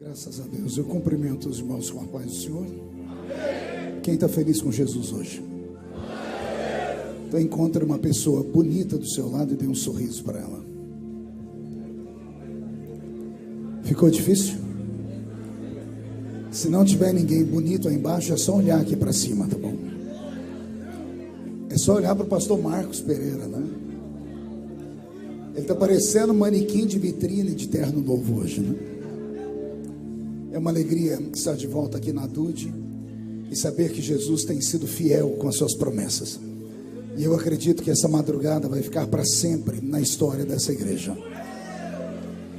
Graças a Deus. Eu cumprimento os irmãos com a paz do Senhor. Quem está feliz com Jesus hoje? Então encontre uma pessoa bonita do seu lado e dê um sorriso para ela. Ficou difícil? Se não tiver ninguém bonito aí embaixo, é só olhar aqui para cima, tá bom? É só olhar para o pastor Marcos Pereira, né? Ele está parecendo um manequim de vitrine de terno novo hoje, né? É uma alegria estar de volta aqui na DUD e saber que Jesus tem sido fiel com as suas promessas. E eu acredito que essa madrugada vai ficar para sempre na história dessa igreja.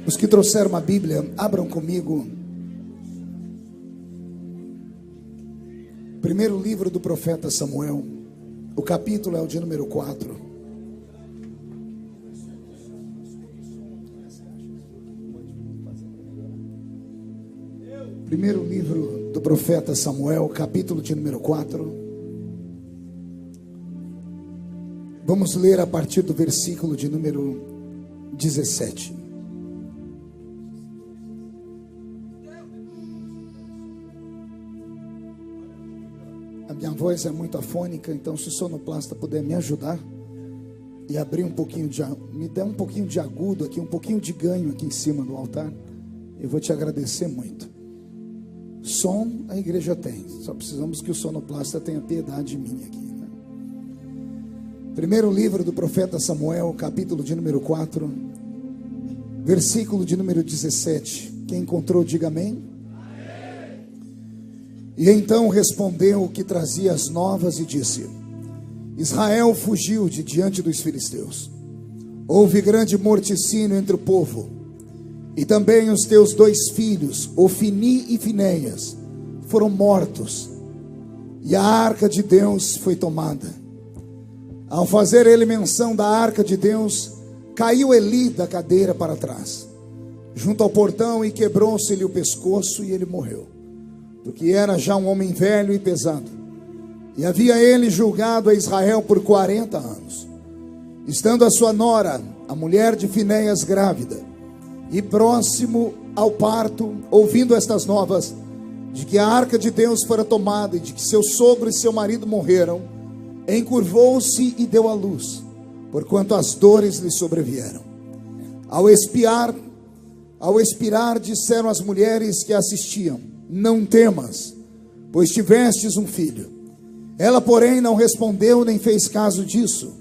Os que trouxeram uma Bíblia, abram comigo. Primeiro livro do profeta Samuel. O capítulo é o de número 4. Primeiro livro do profeta Samuel, capítulo de número 4. Vamos ler a partir do versículo de número 17. A minha voz é muito afônica, então se o sonoplasta puder me ajudar e abrir um pouquinho me der um pouquinho de agudo aqui, um pouquinho de ganho aqui em cima do altar, eu vou te agradecer muito. Som a igreja tem, só precisamos que o sonoplasta tenha piedade de mim aqui, né? Primeiro livro do profeta Samuel, capítulo de número 4, versículo de número 17. Quem encontrou, diga amém. E então respondeu o que trazia as novas e disse: Israel fugiu de diante dos filisteus. Houve grande morticínio entre o povo. E também os teus 2 filhos, Ofni e Finéias, foram mortos. E a arca de Deus foi tomada. Ao fazer ele menção da arca de Deus, caiu Eli da cadeira para trás, junto ao portão, e quebrou-se-lhe o pescoço e ele morreu. Porque era já um homem velho e pesado. E havia ele julgado a Israel por 40 anos. Estando a sua nora, a mulher de Finéias, grávida, e próximo ao parto, ouvindo estas novas, de que a arca de Deus fora tomada, e de que seu sogro e seu marido morreram, encurvou-se e deu à luz, porquanto as dores lhe sobrevieram. Ao expirar, disseram as mulheres que assistiam: Não temas, pois tivestes um filho. Ela, porém, não respondeu nem fez caso disso,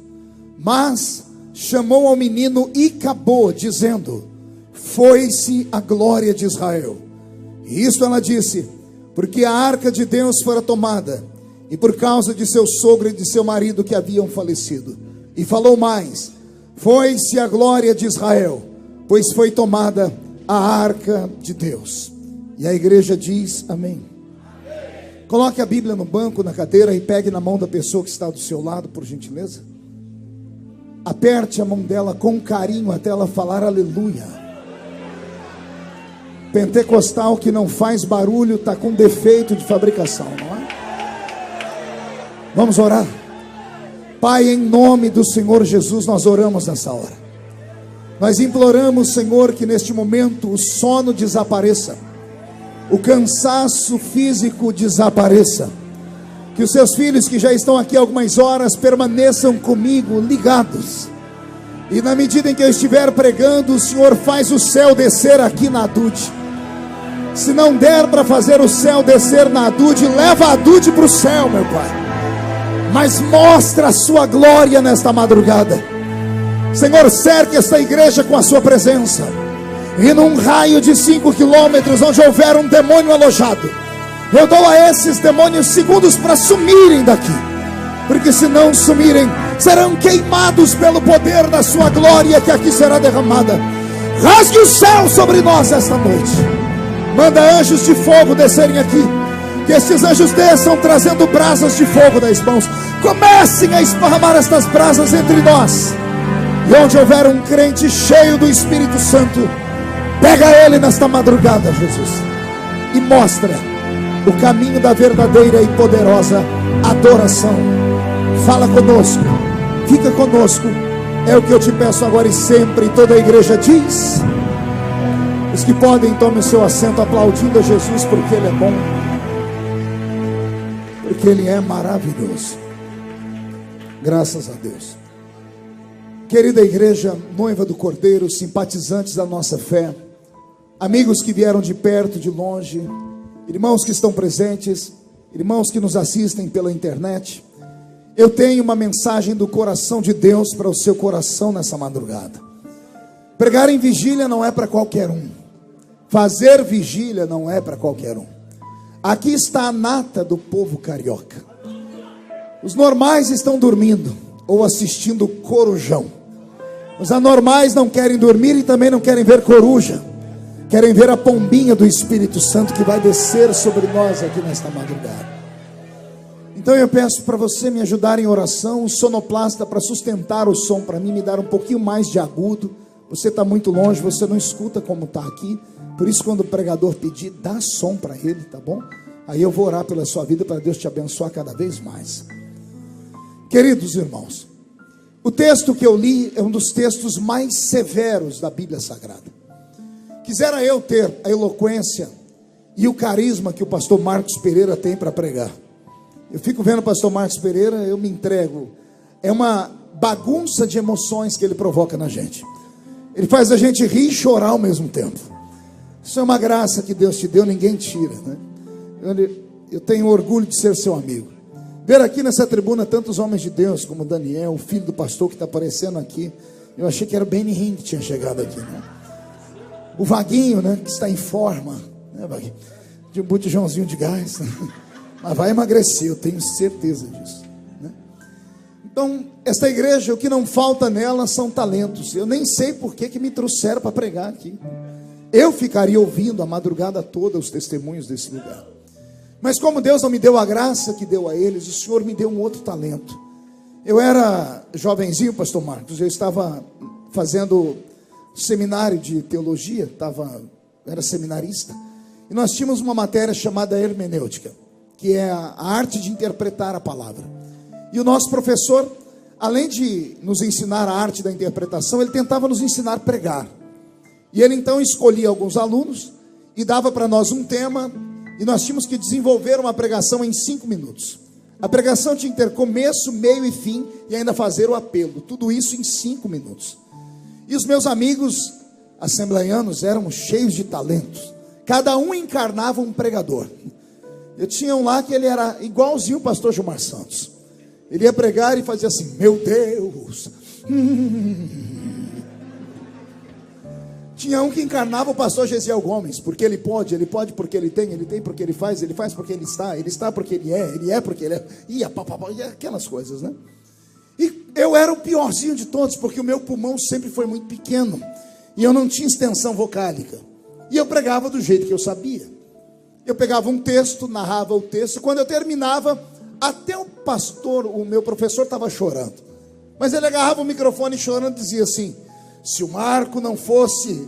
mas chamou ao menino Icabô, dizendo: Foi-se a glória de Israel. E isto ela disse, porque a arca de Deus fora tomada, e por causa de seu sogro e de seu marido que haviam falecido. E falou mais: Foi-se a glória de Israel, pois foi tomada a arca de Deus. E a igreja diz amém. Coloque a Bíblia no banco, na cadeira, e pegue na mão da pessoa que está do seu lado, por gentileza. Aperte a mão dela com carinho até ela falar aleluia. Pentecostal que não faz barulho está com defeito de fabricação, não é? Vamos orar. Pai, em nome do Senhor Jesus, nós oramos nessa hora. Nós imploramos, Senhor, que neste momento o sono desapareça, o cansaço físico desapareça, que os seus filhos que já estão aqui há algumas horas permaneçam comigo ligados. E na medida em que eu estiver pregando, o Senhor faz o céu descer aqui na DUD. Se não der para fazer o céu descer na DUD, leva a DUD para o céu, meu Pai. Mas mostra a sua glória nesta madrugada. Senhor, cerque esta igreja com a sua presença. E num raio de 5 quilômetros, onde houver um demônio alojado, eu dou a esses demônios segundos para sumirem daqui. Porque se não sumirem, serão queimados pelo poder da sua glória que aqui será derramada. Rasgue o céu sobre nós esta noite. Manda anjos de fogo descerem aqui. Que esses anjos desçam trazendo brasas de fogo das mãos. Comecem a esparramar estas brasas entre nós. E onde houver um crente cheio do Espírito Santo, pega ele nesta madrugada, Jesus, e mostra o caminho da verdadeira e poderosa adoração. Fala conosco, fica conosco. É o que eu te peço agora e sempre. E toda a igreja diz: Os que podem, tomem o seu assento aplaudindo a Jesus, porque Ele é bom, porque Ele é maravilhoso. Graças a Deus. Querida igreja, noiva do Cordeiro, simpatizantes da nossa fé, amigos que vieram de perto, de longe, irmãos que estão presentes, irmãos que nos assistem pela internet, eu tenho uma mensagem do coração de Deus para o seu coração nessa madrugada. Pregar em vigília não é para qualquer um. Fazer vigília não é para qualquer um. Aqui está a nata do povo carioca. Os normais estão dormindo ou assistindo Corujão. Os anormais não querem dormir e também não querem ver coruja. Querem ver a pombinha do Espírito Santo que vai descer sobre nós aqui nesta madrugada. Então eu peço para você me ajudar em oração, um sonoplasta para sustentar o som para mim, me dar um pouquinho mais de agudo. Você está muito longe, você não escuta como está aqui. Por isso, quando o pregador pedir, dá som para ele, tá bom? Aí eu vou orar pela sua vida para Deus te abençoar cada vez mais. Queridos irmãos, o texto que eu li é um dos textos mais severos da Bíblia Sagrada. Quisera eu ter a eloquência e o carisma que o pastor Marcos Pereira tem para pregar. Eu fico vendo o pastor Marcos Pereira, eu me entrego. É uma bagunça de emoções que ele provoca na gente. Ele faz a gente rir e chorar ao mesmo tempo. Isso é uma graça que Deus te deu, ninguém tira, né? Eu tenho orgulho de ser seu amigo. Ver aqui nessa tribuna tantos homens de Deus, como Daniel, o filho do pastor que está aparecendo aqui. Eu achei que era o Benny Hinn que tinha chegado aqui, né? O Vaguinho, né, que está em forma, né, Vaguinho? De um botijãozinho de gás, né? Mas vai emagrecer, eu tenho certeza disso, né? Então, esta igreja, o que não falta nela são talentos. Eu nem sei por que me trouxeram para pregar aqui. Eu ficaria ouvindo a madrugada toda os testemunhos desse lugar. Mas como Deus não me deu a graça que deu a eles, o Senhor me deu um outro talento. Eu era jovenzinho, pastor Marcos, eu estava fazendo seminário de teologia, era seminarista, e nós tínhamos uma matéria chamada hermenêutica, que é a arte de interpretar a palavra. E o nosso professor, além de nos ensinar a arte da interpretação, ele tentava nos ensinar a pregar. E ele então escolhia alguns alunos e dava para nós um tema, e nós tínhamos que desenvolver uma pregação em 5 minutos. A pregação tinha que ter começo, meio e fim, e ainda fazer o apelo. Tudo isso em 5 minutos. E os meus amigos assembleianos eram cheios de talentos. Cada um encarnava um pregador. Eu tinha um lá que ele era igualzinho o pastor Gilmar Santos. Ele ia pregar e fazia assim: meu Deus. Tinha um que encarnava o pastor Gesiel Gomes, porque ele pode porque ele tem porque ele faz porque ele está porque ele é porque ele é, e aquelas coisas, né? E eu era o piorzinho de todos, porque o meu pulmão sempre foi muito pequeno, e eu não tinha extensão vocálica, e eu pregava do jeito que eu sabia. Eu pegava um texto, narrava o texto, quando eu terminava, até o meu professor estava chorando, mas ele agarrava o microfone chorando e dizia assim: se o Marco não fosse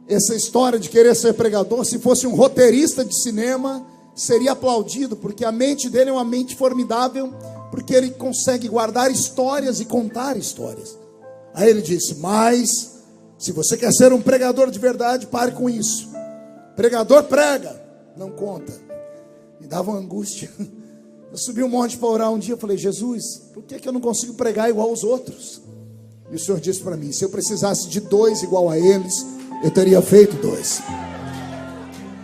essa história de querer ser pregador, se fosse um roteirista de cinema, seria aplaudido, porque a mente dele é uma mente formidável, porque ele consegue guardar histórias e contar histórias. Aí ele disse: mas se você quer ser um pregador de verdade, pare com isso. Pregador prega, não conta. Me dava uma angústia. Eu subi um monte para orar um dia, eu falei: Jesus, por que eu não consigo pregar igual aos outros? E o Senhor disse para mim: se eu precisasse de 2 igual a eles, eu teria feito 2.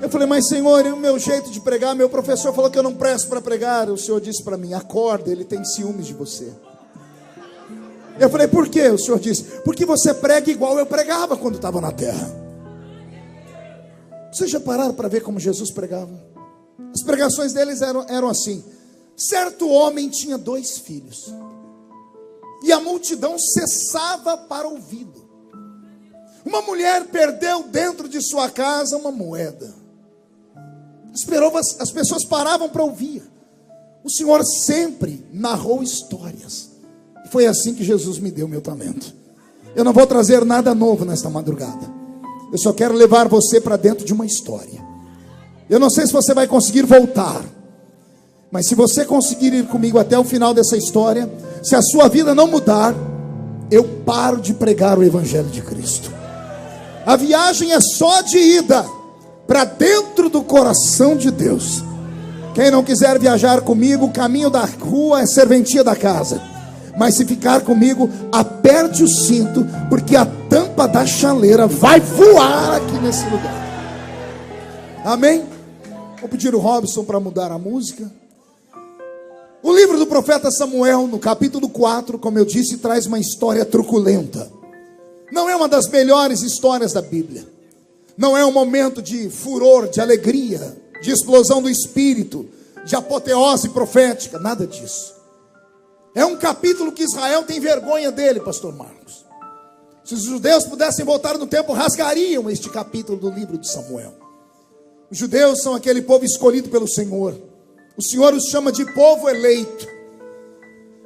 Eu falei: mas Senhor, e o meu jeito de pregar? Meu professor falou que eu não presto para pregar. O Senhor disse para mim: acorda, ele tem ciúmes de você. Eu falei: por quê? O Senhor disse: porque você prega igual eu pregava quando estava na terra. Vocês já pararam para ver como Jesus pregava? As pregações deles eram assim: certo homem tinha 2 filhos, e a multidão cessava para ouvi-lo. Uma mulher perdeu dentro de sua casa uma moeda. As pessoas paravam para ouvir. O Senhor sempre narrou histórias. E foi assim que Jesus me deu meu talento. Eu não vou trazer nada novo nesta madrugada. Eu só quero levar você para dentro de uma história. Eu não sei se você vai conseguir voltar, mas se você conseguir ir comigo até o final dessa história, se a sua vida não mudar, eu paro de pregar o Evangelho de Cristo. A viagem é só de ida para dentro do coração de Deus. Quem não quiser viajar comigo, o caminho da rua é serventia da casa. Mas se ficar comigo, aperte o cinto, porque a tampa da chaleira vai voar aqui nesse lugar. Amém? Vou pedir o Robson para mudar a música. O livro do profeta Samuel, no capítulo 4, como eu disse, traz uma história truculenta. Não é uma das melhores histórias da Bíblia. Não é um momento de furor, de alegria, de explosão do espírito, de apoteose profética, nada disso. É um capítulo que Israel tem vergonha dele, pastor Marcos. Se os judeus pudessem voltar no tempo, rasgariam este capítulo do livro de Samuel. Os judeus são aquele povo escolhido pelo Senhor. O Senhor os chama de povo eleito.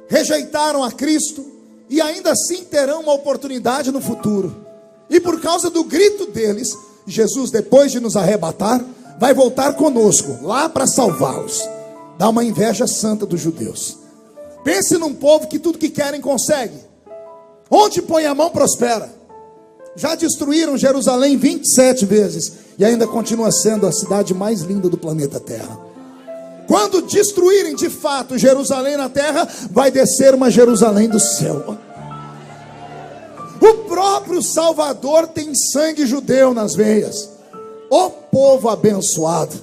Rejeitaram a Cristo e ainda assim terão uma oportunidade no futuro. E por causa do grito deles, Jesus, depois de nos arrebatar, vai voltar conosco lá para salvá-los. Dá uma inveja santa dos judeus. Pense num povo que tudo que querem consegue. Onde põe a mão prospera. Já destruíram Jerusalém 27 vezes e ainda continua sendo a cidade mais linda do planeta Terra. Quando destruírem de fato Jerusalém na terra, vai descer uma Jerusalém do céu. O próprio Salvador tem sangue judeu nas veias. O povo abençoado.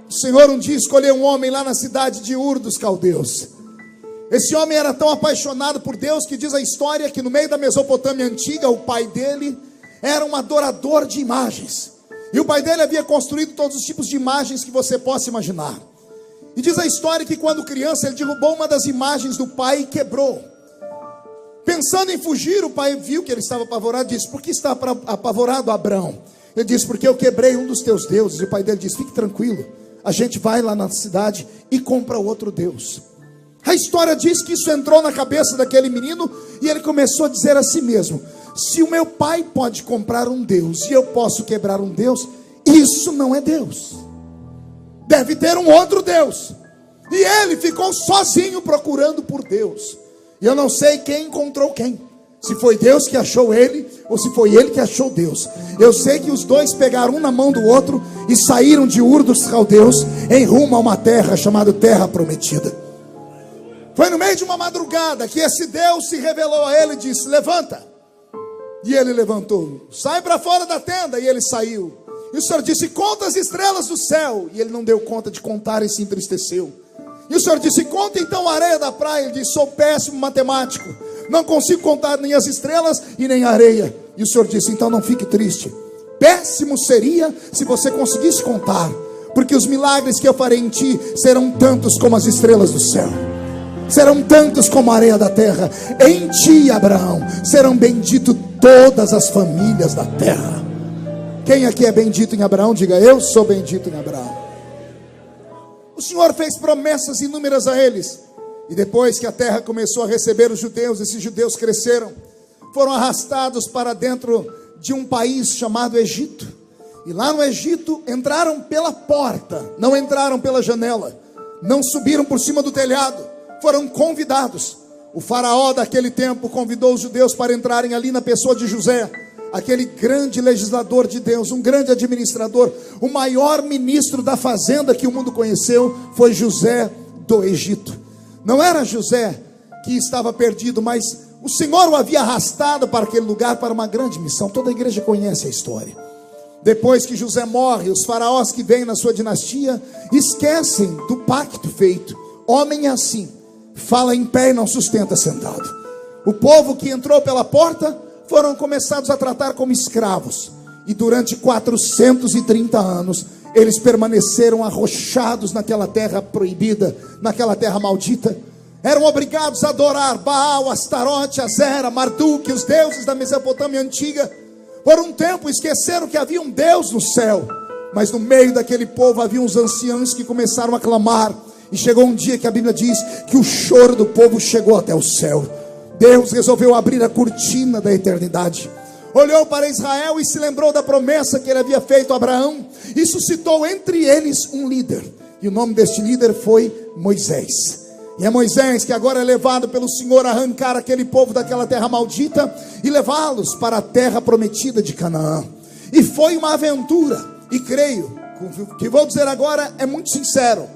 O Senhor um dia escolheu um homem lá na cidade de Ur dos Caldeus. Esse homem era tão apaixonado por Deus que diz a história que no meio da Mesopotâmia antiga, o pai dele era um adorador de imagens. E o pai dele havia construído todos os tipos de imagens que você possa imaginar. E diz a história que quando criança ele derrubou uma das imagens do pai e quebrou. Pensando em fugir, o pai viu que ele estava apavorado e disse: por que está apavorado, Abrão? Ele disse: porque eu quebrei um dos teus deuses. E o pai dele disse: fique tranquilo, a gente vai lá na cidade e compra outro Deus. A história diz que isso entrou na cabeça daquele menino e ele começou a dizer a si mesmo: se o meu pai pode comprar um Deus e eu posso quebrar um Deus, isso não é Deus. Deve ter um outro Deus. E ele ficou sozinho procurando por Deus. E eu não sei quem encontrou quem. Se foi Deus que achou ele, ou se foi ele que achou Deus. Eu sei que os dois pegaram um na mão do outro e saíram de Ur dos Caldeus em rumo a uma terra chamada Terra Prometida. Foi no meio de uma madrugada que esse Deus se revelou a ele e disse: levanta. E ele levantou. Sai para fora da tenda. E ele saiu. E o Senhor disse: conta as estrelas do céu. E ele não deu conta de contar e se entristeceu. E o Senhor disse: conta então a areia da praia. Ele disse: sou péssimo matemático, não consigo contar nem as estrelas e nem a areia. E o Senhor disse: então não fique triste. Péssimo seria se você conseguisse contar, porque os milagres que eu farei em ti serão tantos como as estrelas do céu, serão tantos como a areia da terra. Em ti, Abraão, serão benditas todas as famílias da terra. Quem aqui é bendito em Abraão? Diga: eu sou bendito em Abraão. O Senhor fez promessas inúmeras a eles. E depois que a terra começou a receber os judeus, esses judeus cresceram, foram arrastados para dentro de um país chamado Egito. E lá no Egito entraram pela porta, não entraram pela janela, não subiram por cima do telhado, foram convidados. O faraó daquele tempo convidou os judeus para entrarem ali na pessoa de José, aquele grande legislador de Deus, um grande administrador. O maior ministro da fazenda que o mundo conheceu foi José do Egito. Não era José que estava perdido, mas o Senhor o havia arrastado para aquele lugar para uma grande missão. Toda a igreja conhece a história. Depois que José morre, os faraós que vêm na sua dinastia esquecem do pacto feito. Homem é assim, fala em pé e não sustenta sentado. O povo que entrou pela porta foram começados a tratar como escravos. E durante 430 anos eles permaneceram arrochados naquela terra proibida, naquela terra maldita. Eram obrigados a adorar Baal, Astarote, Azera, Marduk, os deuses da Mesopotâmia antiga. Por um tempo esqueceram que havia um Deus no céu. Mas no meio daquele povo havia uns anciãos que começaram a clamar. E chegou um dia que a Bíblia diz que o choro do povo chegou até o céu. Deus resolveu abrir a cortina da eternidade. Olhou para Israel e se lembrou da promessa que ele havia feito a Abraão. E suscitou entre eles um líder. E o nome deste líder foi Moisés. E é Moisés que agora é levado pelo Senhor a arrancar aquele povo daquela terra maldita e levá-los para a terra prometida de Canaã. E foi uma aventura. E creio, o que vou dizer agora é muito sincero.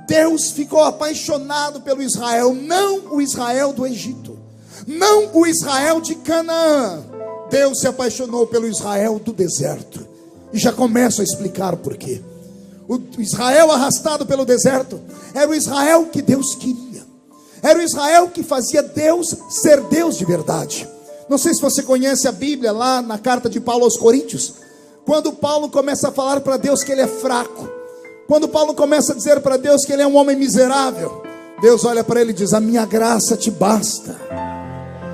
Deus ficou apaixonado pelo Israel, não o Israel do Egito, não o Israel de Canaã. Deus se apaixonou pelo Israel do deserto. E já começo a explicar por quê. O Israel arrastado pelo deserto era o Israel que Deus queria. Era o Israel que fazia Deus ser Deus de verdade. Não sei se você conhece a Bíblia, lá na carta de Paulo aos Coríntios, quando Paulo começa a falar para Deus que ele é fraco, quando Paulo começa a dizer para Deus que ele é um homem miserável, Deus olha para ele e diz: a minha graça te basta.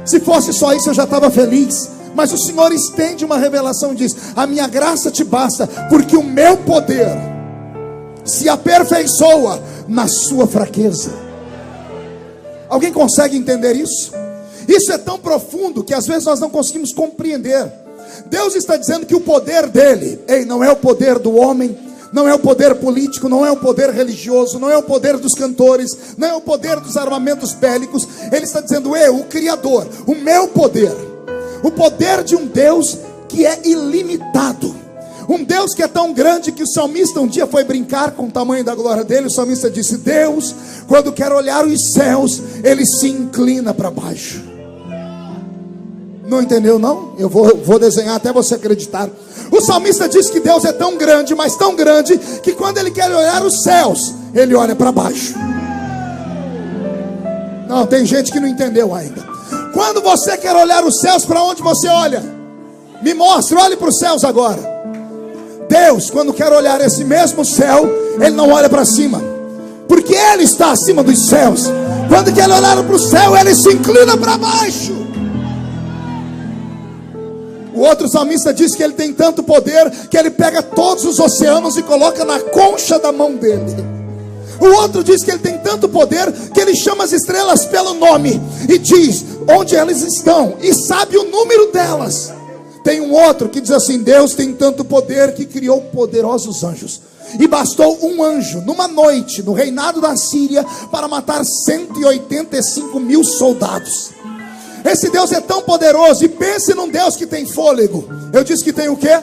Se fosse só isso eu já estava feliz. Mas o Senhor estende uma revelação e diz: a minha graça te basta, porque o meu poder se aperfeiçoa na sua fraqueza. Alguém consegue entender isso? Isso é tão profundo que às vezes nós não conseguimos compreender. Deus está dizendo que o poder dele, não é o poder do homem, não é o poder político, não é o poder religioso, não é o poder dos cantores, não é o poder dos armamentos bélicos. Ele está dizendo: eu, o Criador, o meu poder, o poder de um Deus que é ilimitado, um Deus que é tão grande que o salmista um dia foi brincar com o tamanho da glória dele. O salmista disse: Deus, quando quer olhar os céus, ele se inclina para baixo. Não entendeu não? Eu vou desenhar até você acreditar. O salmista diz que Deus é tão grande, mas tão grande, que quando ele quer olhar os céus, ele olha para baixo. Não, tem gente que não entendeu ainda. Quando você quer olhar os céus, para onde você olha? Me mostre, olhe para os céus agora. Deus, quando quer olhar esse mesmo céu, ele não olha para cima, porque ele está acima dos céus. Quando quer olhar para o céu, ele se inclina para baixo. O outro salmista diz que ele tem tanto poder que ele pega todos os oceanos e coloca na concha da mão dele. O outro diz que ele tem tanto poder que ele chama as estrelas pelo nome e diz onde elas estão e sabe o número delas. Tem um outro que diz assim: Deus tem tanto poder que criou poderosos anjos, e bastou um anjo numa noite no reinado da Síria para matar 185 mil soldados. Esse Deus é tão poderoso. E pense num Deus que tem fôlego. Eu disse que tem o quê?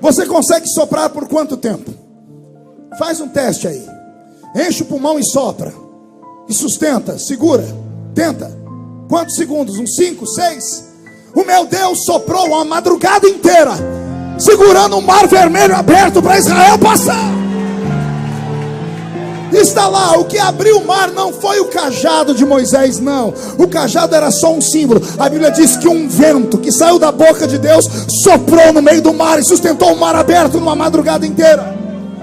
Você consegue soprar por quanto tempo? Faz um teste aí. Enche o pulmão e sopra. E sustenta, segura, tenta. Quantos segundos? Uns 5, 6? O meu Deus soprou uma madrugada inteira, segurando um mar vermelho aberto para Israel passar. Está lá, o que abriu o mar não foi o cajado de Moisés, não. O cajado era só um símbolo. A Bíblia diz que um vento que saiu da boca de Deus soprou no meio do mar e sustentou o mar aberto numa madrugada inteira.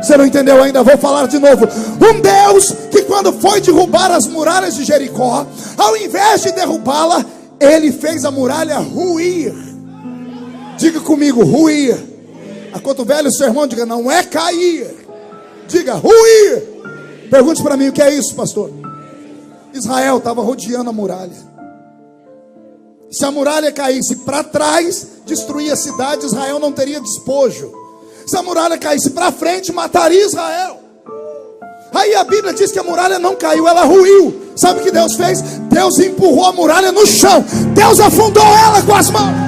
Você não entendeu ainda? Vou falar de novo. Um Deus que quando foi derrubar as muralhas de Jericó, ao invés de derrubá-la, ele fez a muralha ruir. Diga comigo, ruir. Acotovele o seu irmão, diga: não é cair, diga ruir. Pergunte para mim: o que é isso, pastor? Israel estava rodeando a muralha. Se a muralha caísse para trás, destruía a cidade, Israel não teria despojo. Se a muralha caísse para frente, mataria Israel. Aí a Bíblia diz que a muralha não caiu, ela ruiu. Sabe o que Deus fez? Deus empurrou a muralha no chão. Deus afundou ela com as mãos.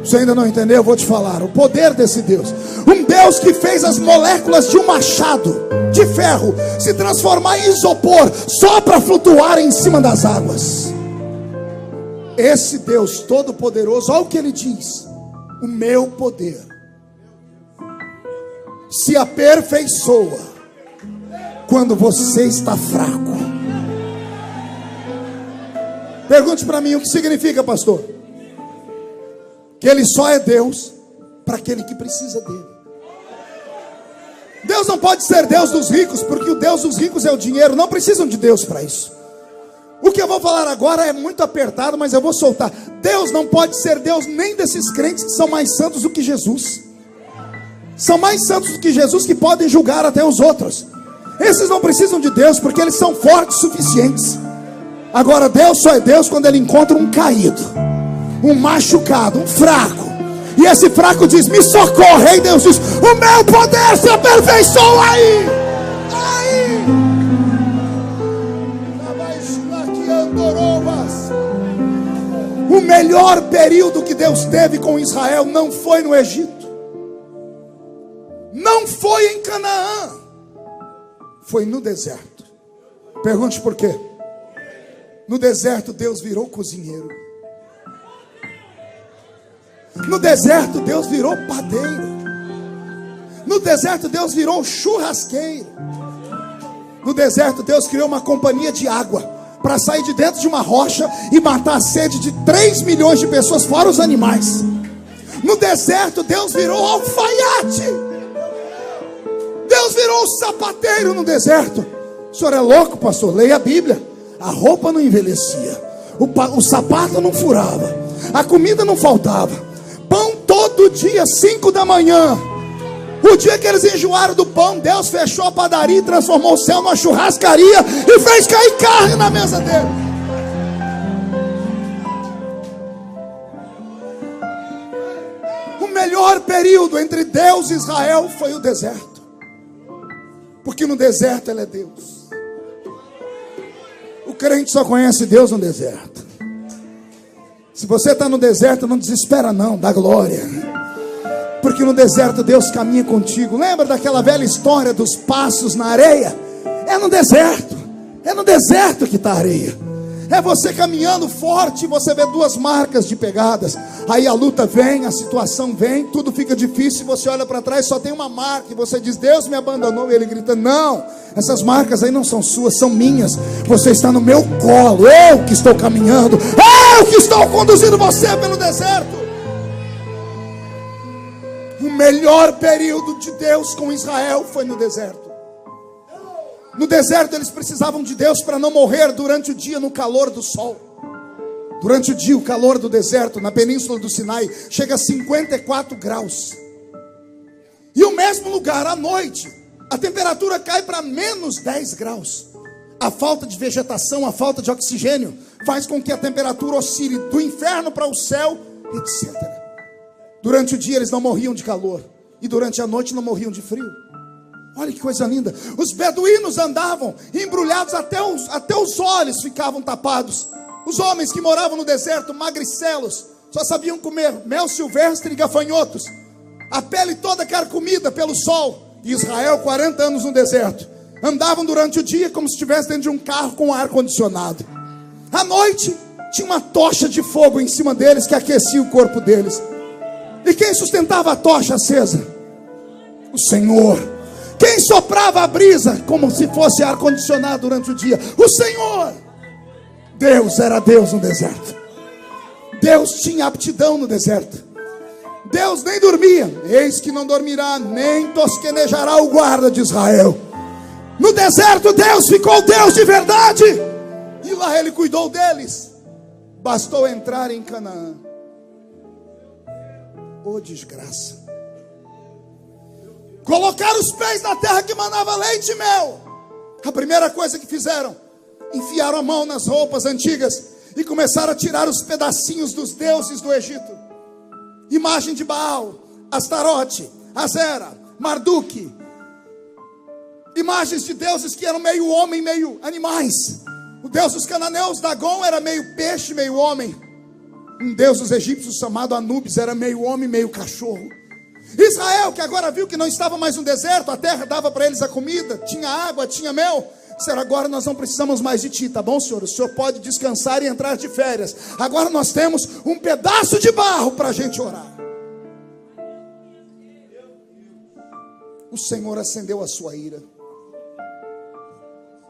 Você ainda não entendeu? Eu vou te falar o poder desse Deus. Um Deus que fez as moléculas de um machado de ferro se transformar em isopor só para flutuar em cima das águas. Esse Deus todo poderoso, olha o que ele diz: o meu poder se aperfeiçoa quando você está fraco. Pergunte para mim: o que significa, pastor? Que ele só é Deus para aquele que precisa dele. Deus não pode ser Deus dos ricos, porque o Deus dos ricos é o dinheiro. Não precisam de Deus para isso. O que eu vou falar agora é muito apertado, mas eu vou soltar. Deus não pode ser Deus nem desses crentes que são mais santos do que Jesus. São mais santos do que Jesus, que podem julgar até os outros. Esses não precisam de Deus, porque eles são fortes o suficientes. Agora Deus só é Deus quando ele encontra um caído, um machucado, um fraco. E esse fraco diz: me socorre. E Deus diz: o meu poder se aperfeiçoa aí. O melhor período que Deus teve com Israel não foi no Egito, não foi em Canaã, foi no deserto. Pergunte por quê? No deserto Deus virou cozinheiro. No deserto Deus virou padeiro. No deserto Deus virou churrasqueiro. No deserto Deus criou uma companhia de água para sair de dentro de uma rocha e matar a sede de 3 milhões de pessoas, fora os animais. No deserto Deus virou alfaiate. Deus virou sapateiro no deserto. O senhor é louco, pastor? Leia a Bíblia. A roupa não envelhecia, o sapato não furava, a comida não faltava, pão todo dia, 5 da manhã. O dia que eles enjoaram do pão, Deus fechou a padaria e transformou o céu numa churrascaria e fez cair carne na mesa dele. O melhor período entre Deus e Israel foi o deserto, porque no deserto ele é Deus. O crente só conhece Deus no deserto. Se você está no deserto, não desespera não, dá glória, porque no deserto Deus caminha contigo. Lembra daquela velha história dos passos na areia? É no deserto que está a areia. É você caminhando forte, você vê 2 marcas de pegadas. Aí a luta vem, a situação vem, tudo fica difícil, você olha para trás, só tem uma marca, e você diz: Deus me abandonou. E ele grita: não, essas marcas aí não são suas, são minhas. Você está no meu colo, eu que estou caminhando, eu que estou conduzindo você pelo deserto. O melhor período de Deus com Israel foi no deserto. No deserto eles precisavam de Deus para não morrer durante o dia no calor do sol. Durante o dia o calor do deserto na península do Sinai chega a 54 graus. E o mesmo lugar à noite a temperatura cai para menos 10 graus. A falta de vegetação, a falta de oxigênio faz com que a temperatura oscile do inferno para o céu, etc. Durante o dia eles não morriam de calor, e durante a noite não morriam de frio. Olha que coisa linda. Os beduínos andavam embrulhados, até os olhos ficavam tapados. Os homens que moravam no deserto, magricelos, só sabiam comer mel silvestre e gafanhotos, a pele toda carcomida pelo sol. E Israel, 40 anos no deserto, andavam durante o dia como se estivesse dentro de um carro com ar condicionado. À noite tinha uma tocha de fogo em cima deles que aquecia o corpo deles. E quem sustentava a tocha acesa? O Senhor. Quem soprava a brisa como se fosse ar-condicionado durante o dia? O Senhor. Deus era Deus no deserto. Deus tinha aptidão no deserto. Deus nem dormia. Eis que não dormirá, nem tosquenejará o guarda de Israel. No deserto Deus ficou Deus de verdade, e lá Ele cuidou deles. Bastou entrar em Canaã. Oh, desgraça. Colocar os pés na terra que manava leite e mel. A primeira coisa que fizeram, enfiaram a mão nas roupas antigas e começaram a tirar os pedacinhos dos deuses do Egito. Imagem de Baal, Astarote, Azera, Marduk. Imagens de deuses que eram meio homem, meio animais. O deus dos cananeus, Dagon, era meio peixe, meio homem. Um deus dos egípcios chamado Anubis era meio homem, meio cachorro. Israel, que agora viu que não estava mais no deserto, a terra dava para eles a comida, tinha água, tinha mel. Disseram: agora nós não precisamos mais de ti, tá bom, Senhor? O Senhor pode descansar e entrar de férias. Agora nós temos um pedaço de barro para a gente orar. O Senhor acendeu a sua ira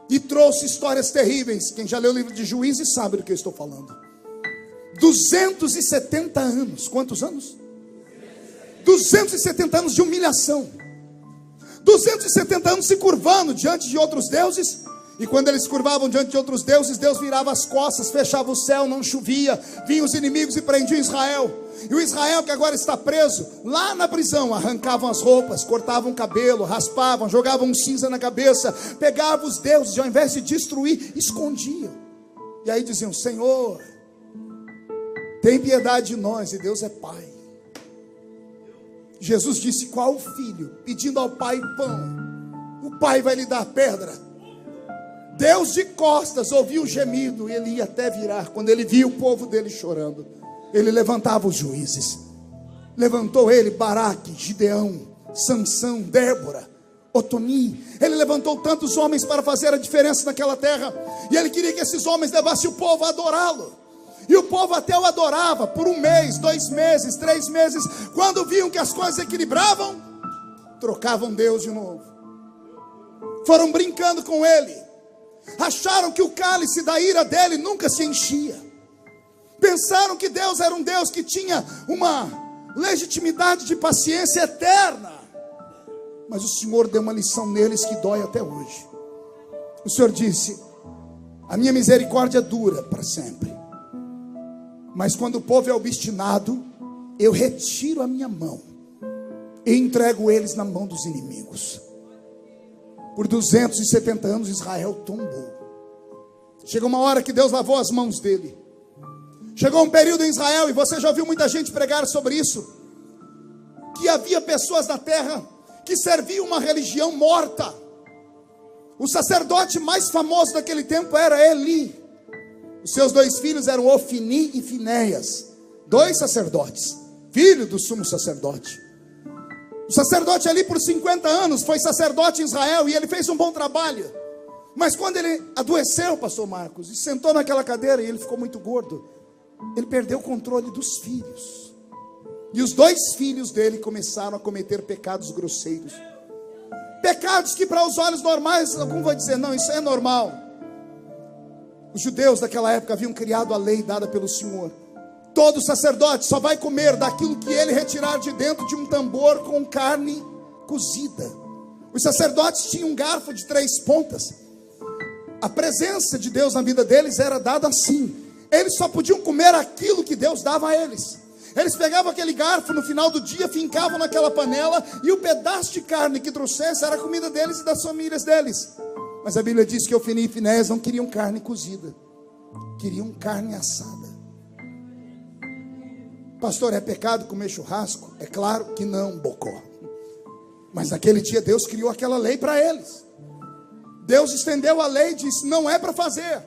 e trouxe histórias terríveis. Quem já leu o livro de Juízes sabe do que eu estou falando. 270 anos. Quantos anos? 270 anos de humilhação. 270 anos se curvando diante de outros deuses. E quando eles curvavam diante de outros deuses, Deus virava as costas, fechava o céu, não chovia. Vinham os inimigos e prendiam Israel. E o Israel, que agora está preso, lá na prisão, arrancavam as roupas, cortavam o cabelo, raspavam, jogavam cinza na cabeça, pegavam os deuses e ao invés de destruir, escondiam. E aí diziam: Senhor, tem piedade de nós. E Deus é Pai. Jesus disse: qual filho pedindo ao pai pão, o pai vai lhe dar pedra? Deus de costas ouviu o gemido, e ele ia até virar quando ele viu o povo dele chorando. ele levantava os juízes. Levantou ele Baraque, Gideão, Sansão, Débora, Otoni. Ele levantou tantos homens para fazer a diferença naquela terra. E ele queria que esses homens levassem o povo a adorá-lo. E o povo até o adorava por 1 mês, 2 meses, 3 meses. Quando viam que as coisas equilibravam, trocavam Deus de novo. Foram brincando com ele. Acharam que o cálice da ira dele nunca se enchia. Pensaram que Deus era um Deus que tinha uma legitimidade de paciência eterna. Mas o Senhor deu uma lição neles que dói até hoje. O Senhor disse: a minha misericórdia dura para sempre, mas quando o povo é obstinado, eu retiro a minha mão e entrego eles na mão dos inimigos. Por 270 anos Israel tombou. Chegou uma hora que Deus lavou as mãos dele. Chegou um período em Israel, e você já ouviu muita gente pregar sobre isso, que havia pessoas na terra que serviam uma religião morta. O sacerdote mais famoso daquele tempo era Eli. Os seus 2 filhos eram Ofni e Finéias, 2 sacerdotes, filho do sumo sacerdote. O sacerdote Eli por 50 anos foi sacerdote em Israel, e ele fez um bom trabalho. Mas quando ele adoeceu, pastor Marcos, e sentou naquela cadeira, e ele ficou muito gordo, ele perdeu o controle dos filhos. E os 2 filhos dele começaram a cometer pecados grosseiros. Pecados que para os olhos normais, algum vai dizer, não, isso é normal. Os judeus daquela época haviam criado a lei dada pelo Senhor. Todo sacerdote só vai comer daquilo que ele retirar de dentro de um tambor com carne cozida. Os sacerdotes tinham um garfo de 3 pontas. A presença de Deus na vida deles era dada assim. Eles só podiam comer aquilo que Deus dava a eles. Eles pegavam aquele garfo no final do dia, fincavam naquela panela, e o pedaço de carne que trouxesse era a comida deles e das famílias deles. Mas a Bíblia diz que Ofni e Finéias não queriam carne cozida, queriam carne assada. Pastor, é pecado comer churrasco? É claro que não, bocó. Mas naquele dia Deus criou aquela lei para eles. Deus estendeu a lei e disse: não é para fazer.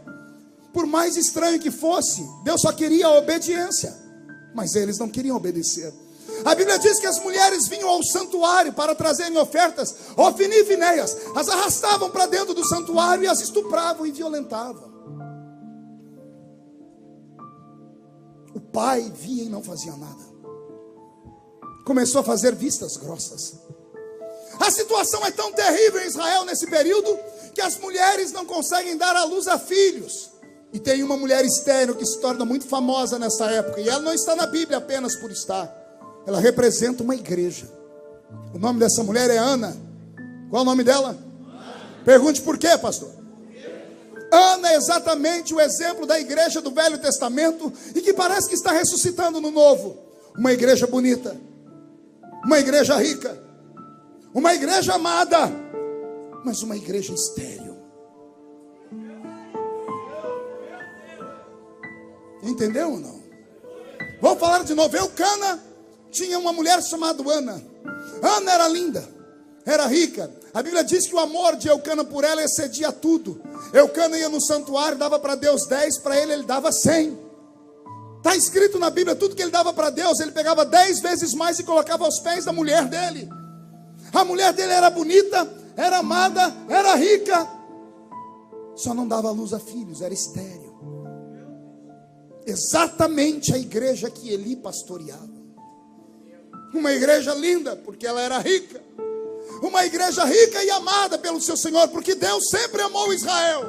Por mais estranho que fosse, Deus só queria a obediência, mas eles não queriam obedecer. A Bíblia diz que as mulheres vinham ao santuário para trazerem ofertas. Ofni e Finéias as arrastavam para dentro do santuário e as estupravam e violentavam. O pai via e não fazia nada. Começou a fazer vistas grossas. A situação é tão terrível em Israel nesse período que as mulheres não conseguem dar à luz a filhos. E tem uma mulher estéril que se torna muito famosa nessa época, e ela não está na Bíblia apenas por estar. Ela representa uma igreja. O nome dessa mulher é Ana. Qual é o nome dela? Pergunte por quê, pastor? Ana é exatamente o exemplo da igreja do Velho Testamento, e que parece que está ressuscitando no Novo. Uma igreja bonita, uma igreja rica, uma igreja amada, mas uma igreja estéril. Entendeu ou não? Vamos falar de novo. Eucana tinha uma mulher chamada Ana. Ana era linda, era rica. A Bíblia diz que o amor de Eucana por ela excedia tudo. Eucana ia no santuário, dava para Deus 10, para ele dava 100. Está escrito na Bíblia, tudo que ele dava para Deus, ele pegava 10 vezes mais e colocava aos pés da mulher dele. A mulher dele era bonita, era amada, era rica, só não dava luz a filhos, era estéril. Exatamente a igreja que Eli pastoreava. Uma igreja linda, porque ela era rica. Uma igreja rica e amada pelo seu Senhor, porque Deus sempre amou Israel.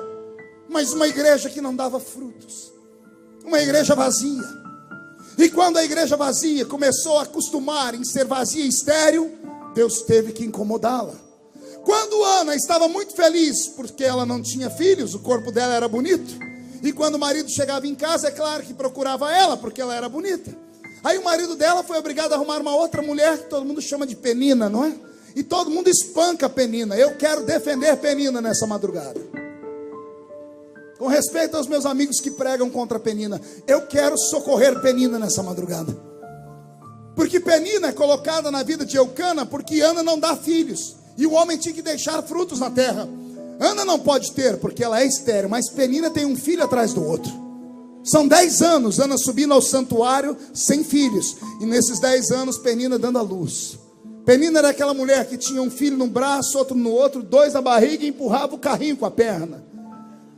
Mas uma igreja que não dava frutos. Uma igreja vazia. E quando a igreja vazia começou a acostumar em ser vazia e estéril, Deus teve que incomodá-la. Quando Ana estava muito feliz porque ela não tinha filhos, o corpo dela era bonito. E quando o marido chegava em casa, é claro que procurava ela, porque ela era bonita. Aí o marido dela foi obrigado a arrumar uma outra mulher, que todo mundo chama de Penina, não é? E todo mundo espanca Penina. Eu quero defender Penina nessa madrugada. Com respeito aos meus amigos que pregam contra Penina, eu quero socorrer Penina nessa madrugada. Porque Penina é colocada na vida de Eucana, porque Ana não dá filhos. E o homem tinha que deixar frutos na terra. Ana não pode ter, porque ela é estéril, mas Penina tem um filho atrás do outro. São 10 anos, Ana subindo ao santuário sem filhos. E nesses 10 anos, Penina dando à luz. Penina era aquela mulher que tinha um filho num braço, outro no outro, 2 na barriga e empurrava o carrinho com a perna.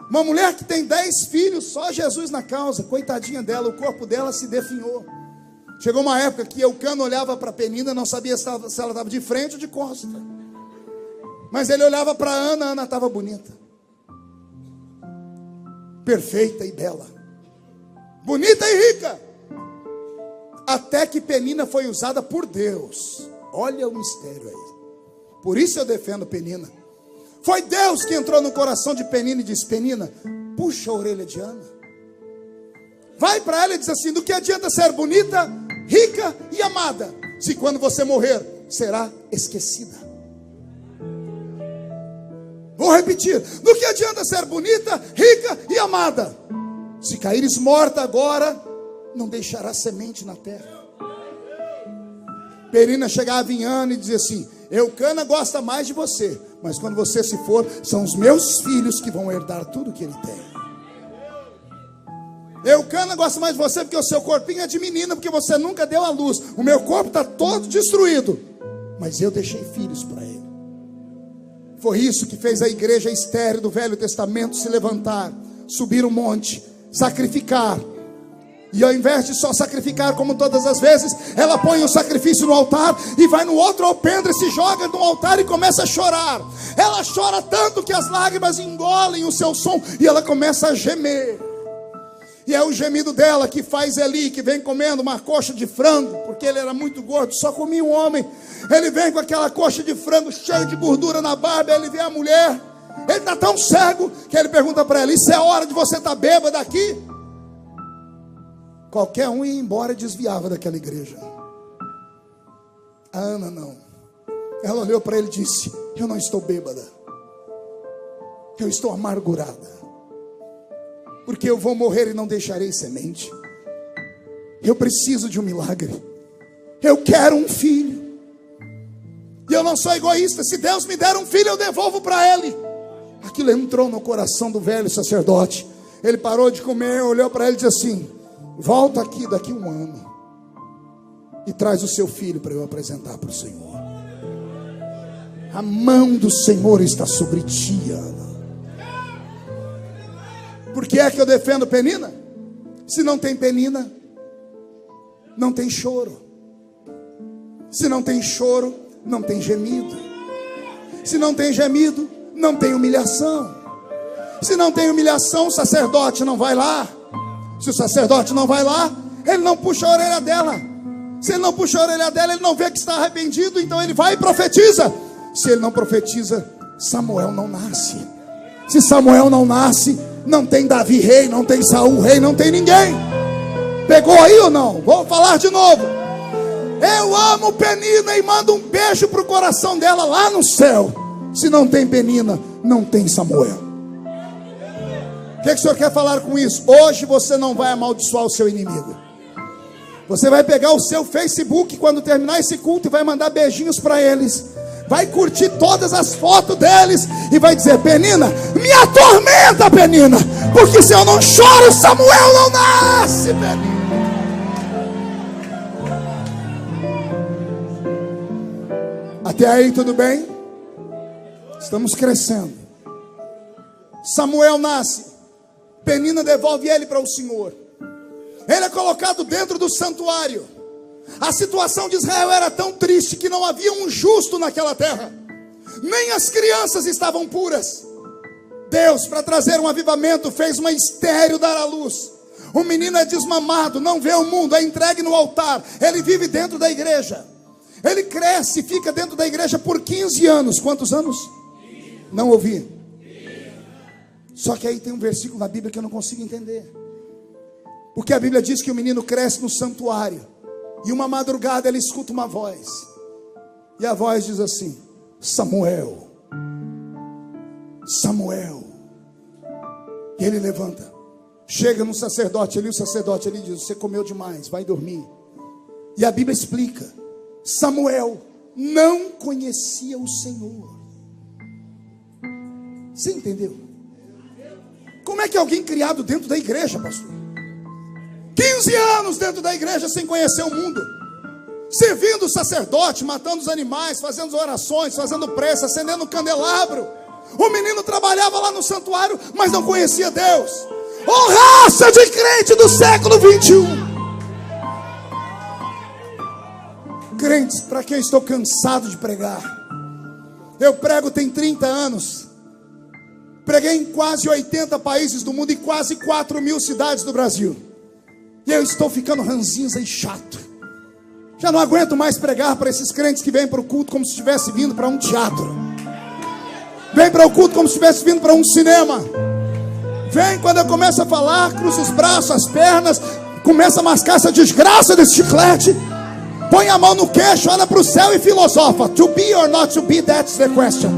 Uma mulher que tem 10 filhos, só Jesus na causa. Coitadinha dela, o corpo dela se definhou. Chegou uma época que Eucana olhava para Penina, não sabia se ela estava de frente ou de costa. Mas ele olhava para Ana, Ana estava bonita, perfeita e bela, bonita e rica. Até que Penina foi usada por Deus. Olha o mistério aí. Por isso eu defendo Penina. Foi Deus que entrou no coração de Penina e disse: Penina, puxa a orelha de Ana. Vai para ela e diz assim: do que adianta ser bonita, rica e amada, se quando você morrer, será esquecida? Vou repetir: do que adianta ser bonita, rica e amada, se caíres morta agora, não deixará semente na terra. Penina chegava em Ana e dizia assim: Eucana gosta mais de você, mas quando você se for, são os meus filhos que vão herdar tudo que ele tem. Eucana gosta mais de você porque o seu corpinho é de menina, porque você nunca deu à luz. O meu corpo está todo destruído, mas eu deixei filhos para ele. Foi isso que fez a igreja estéril do Velho Testamento se levantar, subir o monte, sacrificar. E ao invés de só sacrificar como todas as vezes, ela põe o sacrifício no altar e vai no outro alpendre, se joga no altar e começa a chorar. Ela chora tanto que as lágrimas engolem o seu som e ela começa a gemer. E é o gemido dela que faz Eli, que vem comendo uma coxa de frango, porque ele era muito gordo, só comia um homem. Ele vem com aquela coxa de frango cheia de gordura na barba, ele vê a mulher, ele está tão cego que ele pergunta para ela: isso é hora de você estar bêbada aqui? Qualquer um ia embora e desviava daquela igreja. A Ana não. Ela olhou para ele e disse: eu não estou bêbada, eu estou amargurada, porque eu vou morrer e não deixarei semente. Eu preciso de um milagre. Eu quero um filho. E eu não sou egoísta. Se Deus me der um filho, eu devolvo para ele. Aquilo entrou no coração do velho sacerdote. Ele parou de comer, olhou para ele e disse assim: volta aqui daqui 1 ano e traz o seu filho para eu apresentar para o Senhor. A mão do Senhor está sobre ti, Ana. Por que é que eu defendo Penina? Se não tem Penina, não tem choro. Se não tem choro, não tem gemido. Se não tem gemido, não tem humilhação. Se não tem humilhação, o sacerdote não vai lá. Se o sacerdote não vai lá, ele não puxa a orelha dela. Se ele não puxa a orelha dela, ele não vê que está arrependido, então ele vai e profetiza. Se ele não profetiza, Samuel não nasce. Se Samuel não nasce, não tem Davi rei, não tem Saul rei, não tem ninguém. Pegou aí ou não? Vou falar de novo. Eu amo Penina e mando um beijo para o coração dela lá no céu. Se não tem Penina, não tem Samuel. O que o senhor quer falar com isso? Hoje você não vai amaldiçoar o seu inimigo. Você vai pegar o seu Facebook quando terminar esse culto e vai mandar beijinhos para eles. Vai curtir todas as fotos deles e vai dizer: Penina, me atormenta, Penina, porque se eu não choro, Samuel não nasce, Penina. Até aí tudo bem? Estamos crescendo. Samuel nasce. Penina devolve ele para o Senhor. Ele é colocado dentro do santuário. A situação de Israel era tão triste que não havia um justo naquela terra. Nem as crianças estavam puras. Deus, para trazer um avivamento, fez uma estéril dar à luz. O menino é desmamado, não vê o mundo, é entregue no altar. Ele vive dentro da igreja. Ele cresce e fica dentro da igreja por 15 anos. Quantos anos? Não ouvi. Só que aí tem um versículo na Bíblia que eu não consigo entender. Porque a Bíblia diz que o menino cresce no santuário. E uma madrugada ele escuta uma voz. E a voz diz assim: Samuel, Samuel. E ele levanta. Chega no sacerdote ali, o sacerdote ali diz: você comeu demais, vai dormir. E a Bíblia explica: Samuel não conhecia o Senhor. Você entendeu? Como é que alguém criado dentro da igreja, pastor, 15 anos dentro da igreja sem conhecer o mundo, servindo o sacerdote, matando os animais, fazendo orações, fazendo prece, acendendo candelabro. O menino trabalhava lá no santuário, mas não conhecia Deus. Ô raça de crente do século 21, crentes para quem eu estou cansado de pregar. Eu prego tem 30 anos, preguei em quase 80 países do mundo e quase 4.000 cidades do Brasil. E eu estou ficando ranzinza e chato. Já não aguento mais pregar para esses crentes que vêm para o culto como se estivesse vindo para um teatro. Vem para o culto como se estivesse vindo para um cinema. Vem, quando eu começo a falar, cruza os braços, as pernas, começa a mascar essa desgraça desse chiclete, põe a mão no queixo, olha para o céu e filosofa. To be or not to be, that's the question.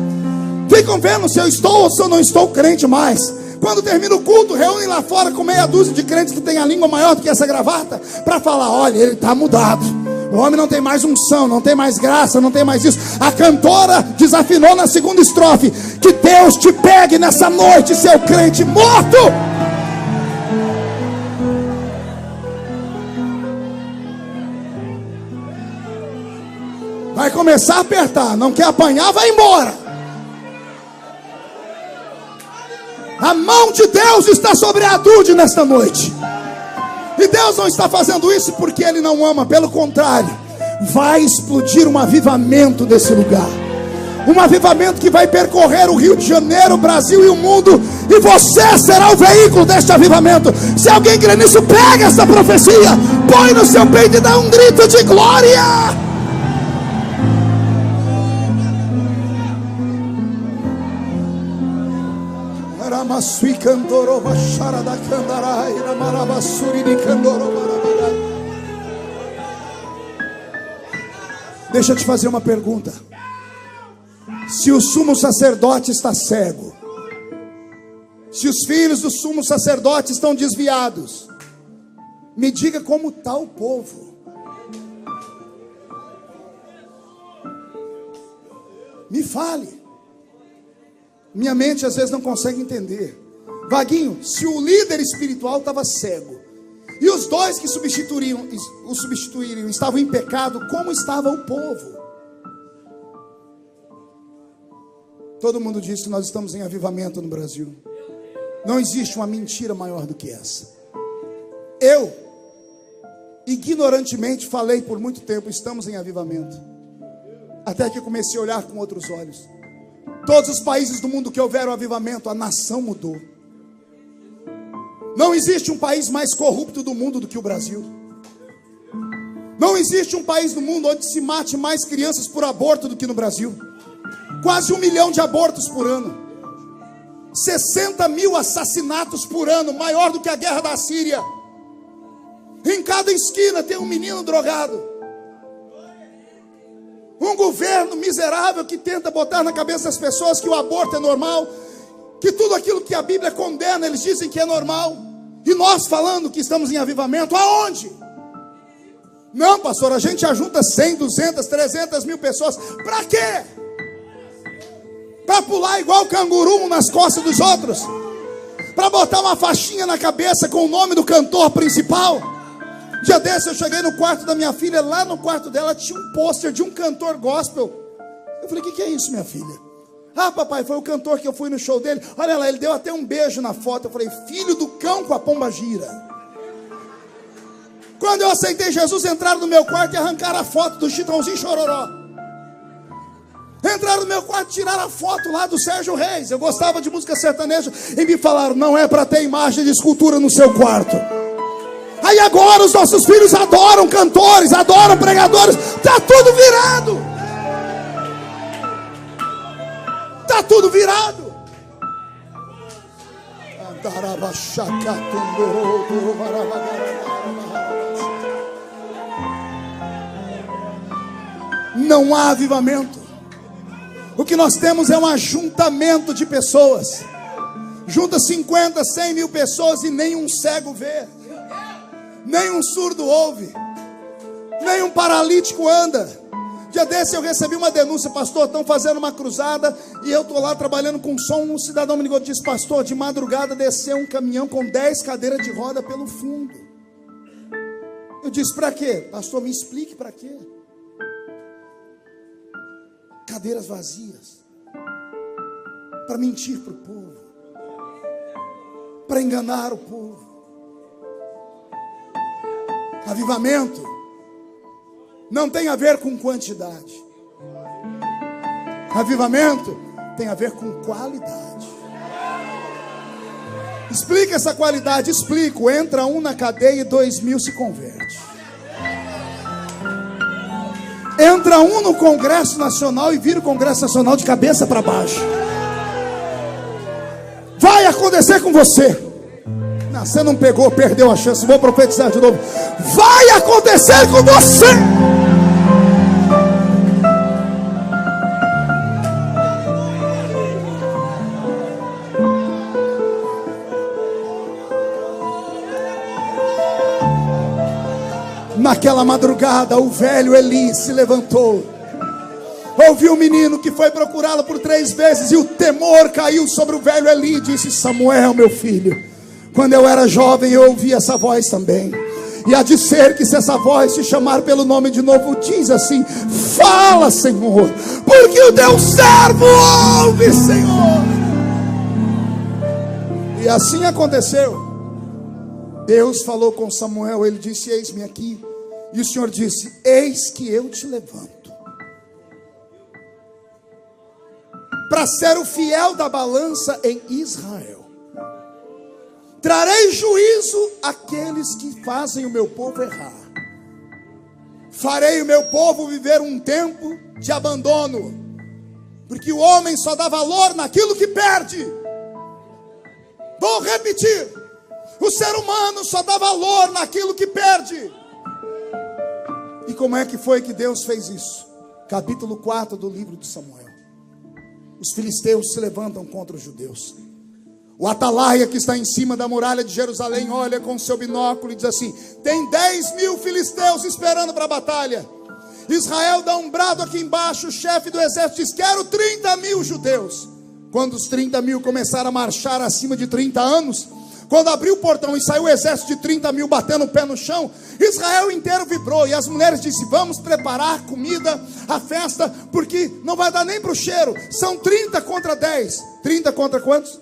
Ficam vendo se eu estou ou se eu não estou crente mais. Quando termina o culto, reúnem lá fora com meia dúzia de crentes que tem a língua maior do que essa gravata, para falar: olha, ele está mudado. O homem não tem mais unção, não tem mais graça, não tem mais isso. A cantora desafinou na segunda estrofe. Que Deus te pegue nessa noite, seu crente morto. Vai começar a apertar, não quer apanhar, vai embora. A mão de Deus está sobre a Dude nesta noite. E Deus não está fazendo isso porque Ele não ama. Pelo contrário, vai explodir um avivamento desse lugar. Um avivamento que vai percorrer o Rio de Janeiro, o Brasil e o mundo. E você será o veículo deste avivamento. Se alguém crê nisso, pega essa profecia, põe no seu peito e dá um grito de glória. Deixa eu te fazer uma pergunta. Se o sumo sacerdote está cego, se os filhos do sumo sacerdote estão desviados, me diga como está o povo. Me fale. Minha mente às vezes não consegue entender. Vaguinho, se o líder espiritual estava cego e os dois que o substituiriam estavam em pecado, como estava o povo? Todo mundo disse: nós estamos em avivamento no Brasil. Não existe uma mentira maior do que essa. Eu, ignorantemente, falei por muito tempo: estamos em avivamento. Até que comecei a olhar com outros olhos. Todos os países do mundo que houveram avivamento, a nação mudou. Não existe um país mais corrupto do mundo do que o Brasil. Não existe um país no mundo onde se mate mais crianças por aborto do que no Brasil. Quase 1 milhão de abortos por ano. 60 mil assassinatos por ano, maior do que a guerra da Síria. Em cada esquina tem um menino drogado. Um governo miserável que tenta botar na cabeça das pessoas que o aborto é normal, que tudo aquilo que a Bíblia condena, eles dizem que é normal. E nós falando que estamos em avivamento, aonde? Não, pastor, a gente ajunta 100, 200, 300 mil pessoas. Para quê? Para pular igual canguru nas costas dos outros? Para botar uma faixinha na cabeça com o nome do cantor principal? Dia desse eu cheguei no quarto da minha filha, lá no quarto dela tinha um pôster de um cantor gospel. Eu falei: o que é isso, minha filha? Ah, papai, foi o cantor que eu fui no show dele. Olha lá, ele deu até um beijo na foto. Eu falei: filho do cão com a pomba gira. Quando eu aceitei Jesus, entraram no meu quarto e arrancaram a foto do Chitãozinho Chororó. Entraram no meu quarto e tiraram a foto lá do Sérgio Reis. Eu gostava de música sertaneja e me falaram: não é para ter imagem de escultura no seu quarto. Aí agora os nossos filhos adoram cantores, adoram pregadores. Está tudo virado. Está tudo virado. Não há avivamento. O que nós temos é um ajuntamento de pessoas. Junta 50, 100 mil pessoas e nem um cego vê, nem um surdo ouve, nem um paralítico anda. Dia desse eu recebi uma denúncia: pastor, estão fazendo uma cruzada e eu estou lá trabalhando com som. Um cidadão me disse: pastor, de madrugada desceu um caminhão com 10 cadeiras de roda pelo fundo. disse: para quê? Pastor, me explique para quê. Cadeiras vazias, para mentir para o povo, para enganar o povo. Avivamento não tem a ver com quantidade. Avivamento tem a ver com qualidade. Explica essa qualidade. Explico. Entra um na cadeia e 2.000 se converte. Entra um no Congresso Nacional e vira o Congresso Nacional de cabeça para baixo. Vai acontecer com você. Não, você não pegou, perdeu a chance. Vou profetizar de novo. Vai acontecer com você. Naquela madrugada, o velho Eli se levantou. Ouviu o menino que foi procurá-lo por 3 vezes, e o temor caiu sobre o velho Eli. Disse: Samuel, meu filho, quando eu era jovem eu ouvi essa voz também. E há de ser que se essa voz te chamar pelo nome de novo, diz assim: fala, Senhor, porque o teu servo ouve, Senhor. E assim aconteceu. Deus falou com Samuel. Ele disse: eis-me aqui. E o Senhor disse: eis que eu te levanto para ser o fiel da balança em Israel. Trarei juízo àqueles que fazem o meu povo errar. Farei o meu povo viver um tempo de abandono, porque o homem só dá valor naquilo que perde. Vou repetir: o ser humano só dá valor naquilo que perde. E como é que foi que Deus fez isso? Capítulo 4 do livro de Samuel. Os filisteus se levantam contra os judeus. O atalaia que está em cima da muralha de Jerusalém olha com seu binóculo e diz assim: tem 10.000 filisteus esperando para a batalha. Israel dá um brado aqui embaixo. O chefe do exército diz: quero 30.000 judeus. Quando os 30.000 começaram a marchar acima de 30 anos, quando abriu o portão e saiu o exército de 30.000 batendo o pé no chão, Israel inteiro vibrou. E as mulheres disseram: vamos preparar comida, a festa, porque não vai dar nem para o cheiro. São 30 contra 10. 30 contra quantos?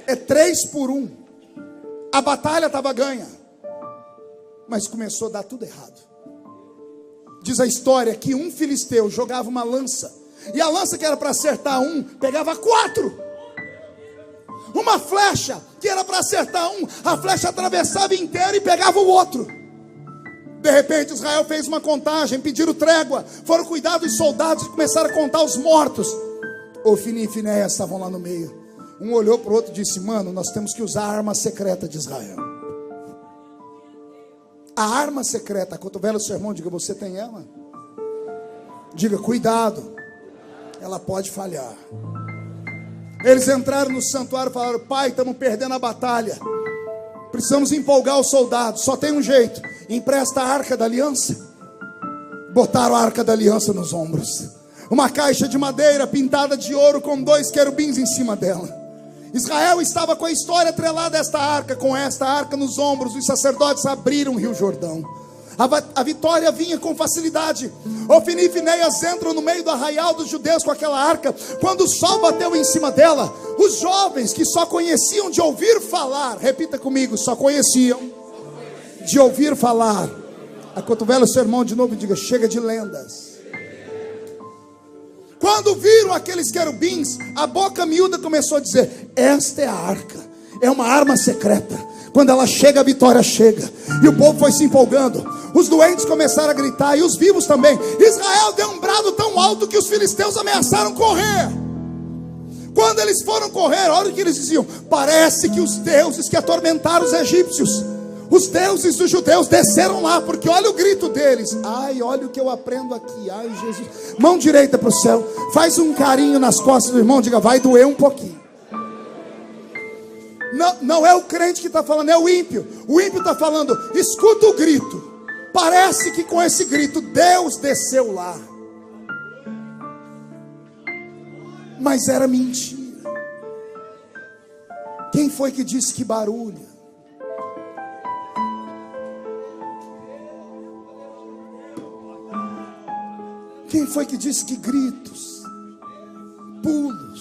É 3 por 1. A batalha estava ganha, mas começou a dar tudo errado. Diz a história que um filisteu jogava uma lança, e a lança que era para acertar um, pegava 4. Uma flecha que era para acertar um, a flecha atravessava inteira e pegava o outro. De repente Israel fez uma contagem, pediram trégua, foram cuidar dos soldados e começaram a contar os mortos. Ofni e Finéias estavam lá no meio. Um olhou para o outro e disse: mano, nós temos que usar a arma secreta de Israel. A arma secreta. Cotovelo, seu irmão, diga: você tem ela? Diga: cuidado, ela pode falhar. Eles entraram no santuário e falaram: pai, estamos perdendo a batalha, precisamos empolgar os soldados, só tem um jeito: empresta a arca da aliança. Botaram a arca da aliança nos ombros, uma caixa de madeira pintada de ouro com 2 querubins em cima dela. Israel estava com a história atrelada a esta arca. Com esta arca nos ombros, os sacerdotes abriram o rio Jordão. A vitória vinha com facilidade. Ofni e Finéias entram no meio do arraial dos judeus com aquela arca. Quando o sol bateu em cima dela, os jovens que só conheciam de ouvir falar, repita comigo: só conheciam de ouvir falar. Acotovela o seu irmão de novo e diga: chega de lendas. Quando viram aqueles querubins, a boca miúda começou a dizer: esta é a arca, é uma arma secreta. Quando ela chega, a vitória chega. E o povo foi se empolgando. Os doentes começaram a gritar, e os vivos também. Israel deu um brado tão alto que os filisteus ameaçaram correr. Quando eles foram correr, olha o que eles diziam: parece que os deuses que atormentaram os egípcios, os deuses dos judeus, desceram lá. Porque olha o grito deles. Ai, olha o que eu aprendo aqui. Ai, Jesus. Mão direita para o céu, faz um carinho nas costas do irmão, diga: vai doer um pouquinho. Não é o crente que está falando, é o ímpio. O ímpio está falando: escuta o grito. Parece que com esse grito Deus desceu lá. Mas era mentira. Quem foi que disse que barulho? foi que disse que gritos, pulos,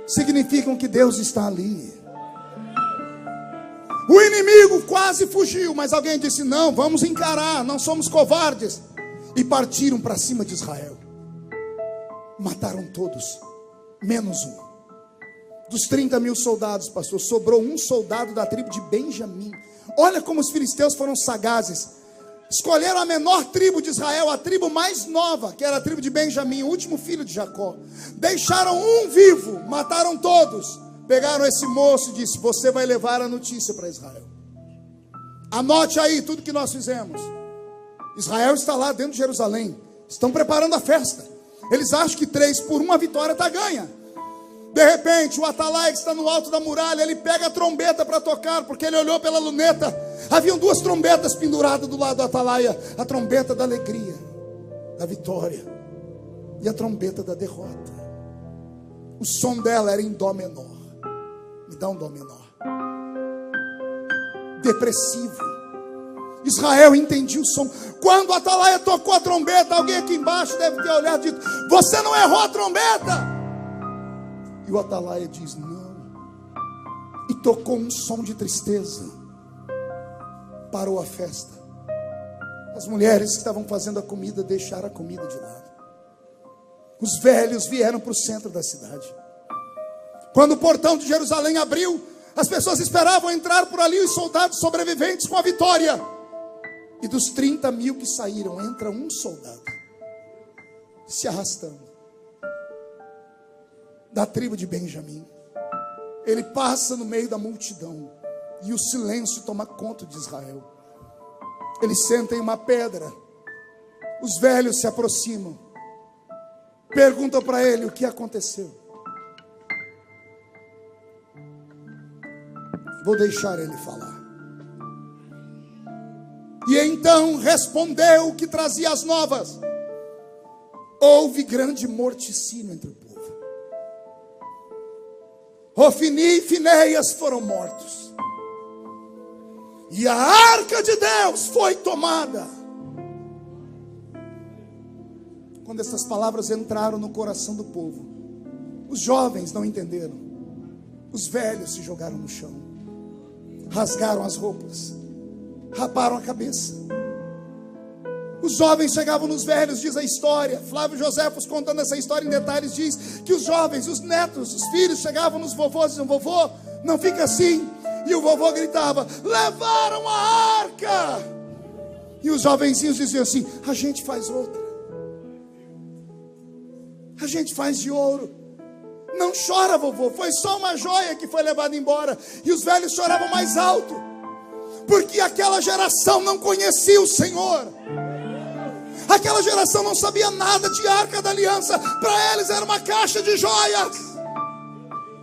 significam que Deus está ali. O inimigo quase fugiu, mas alguém disse: não, vamos encarar, não somos covardes. E partiram para cima de Israel. Mataram todos, menos um. Dos 30.000 soldados, pastor, sobrou um soldado da tribo de Benjamim. Olha como os filisteus foram sagazes. Escolheram a menor tribo de Israel, a tribo mais nova, que era a tribo de Benjamim, o último filho de Jacó. Deixaram um vivo, mataram todos. Pegaram esse moço e disse: você vai levar a notícia para Israel. Anote aí tudo que nós fizemos. Israel está lá dentro de Jerusalém, estão preparando a festa. Eles acham que 3-1 a vitória está ganha. De repente, o atalaia que está no alto da muralha, ele pega a trombeta para tocar, porque ele olhou pela luneta. Haviam 2 trombetas penduradas do lado do atalaia: a trombeta da alegria, da vitória, e a trombeta da derrota. O som dela era em dó menor. Me dá um dó menor. Depressivo. Israel entendia o som. Quando o atalaia tocou a trombeta, alguém aqui embaixo deve ter olhado e dito: você não errou a trombeta. E o atalaia diz: não. E tocou um som de tristeza. Parou a festa. As mulheres que estavam fazendo a comida deixaram a comida de lado. Os velhos vieram para o centro da cidade. Quando o portão de Jerusalém abriu, as pessoas esperavam entrar por ali os soldados sobreviventes com a vitória. E dos 30.000 que saíram, entra um soldado se arrastando, da tribo de Benjamim. Ele passa no meio da multidão e o silêncio toma conta de Israel. Ele senta em uma pedra. Os velhos se aproximam, perguntam para ele o que aconteceu. Vou deixar ele falar. E então respondeu o que trazia as novas: houve grande morticínio entre o povo. Ofni e Finéias foram mortos, e a arca de Deus foi tomada. Quando essas palavras entraram no coração do povo, os jovens não entenderam. Os velhos se jogaram no chão, rasgaram as roupas, raparam a cabeça. Os jovens chegavam nos velhos, diz a história. Flávio Joséfos, contando essa história em detalhes, diz que os jovens, os netos, os filhos chegavam nos vovôs e diziam: vovô, não fica assim. E o vovô gritava: levaram a arca. E os jovenzinhos diziam assim: a gente faz outra, a gente faz de ouro. Não chora, vovô, foi só uma joia que foi levada embora. E os velhos choravam mais alto, porque aquela geração não conhecia o Senhor. Aquela geração não sabia nada de arca da aliança. Para eles era uma caixa de joias,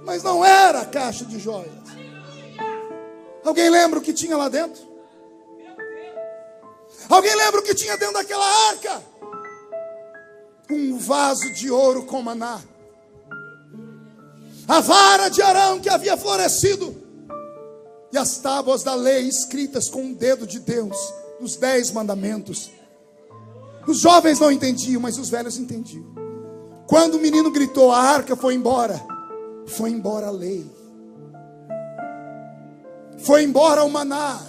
mas não era a caixa de joias. Alguém lembra o que tinha lá dentro? Alguém lembra o que tinha dentro daquela arca? Um vaso de ouro com maná, a vara de Arão que havia florescido, e as tábuas da lei escritas com o dedo de Deus, dos 10 mandamentos. Os jovens não entendiam, mas os velhos entendiam. Quando o menino gritou, a arca foi embora a lei, foi embora o maná,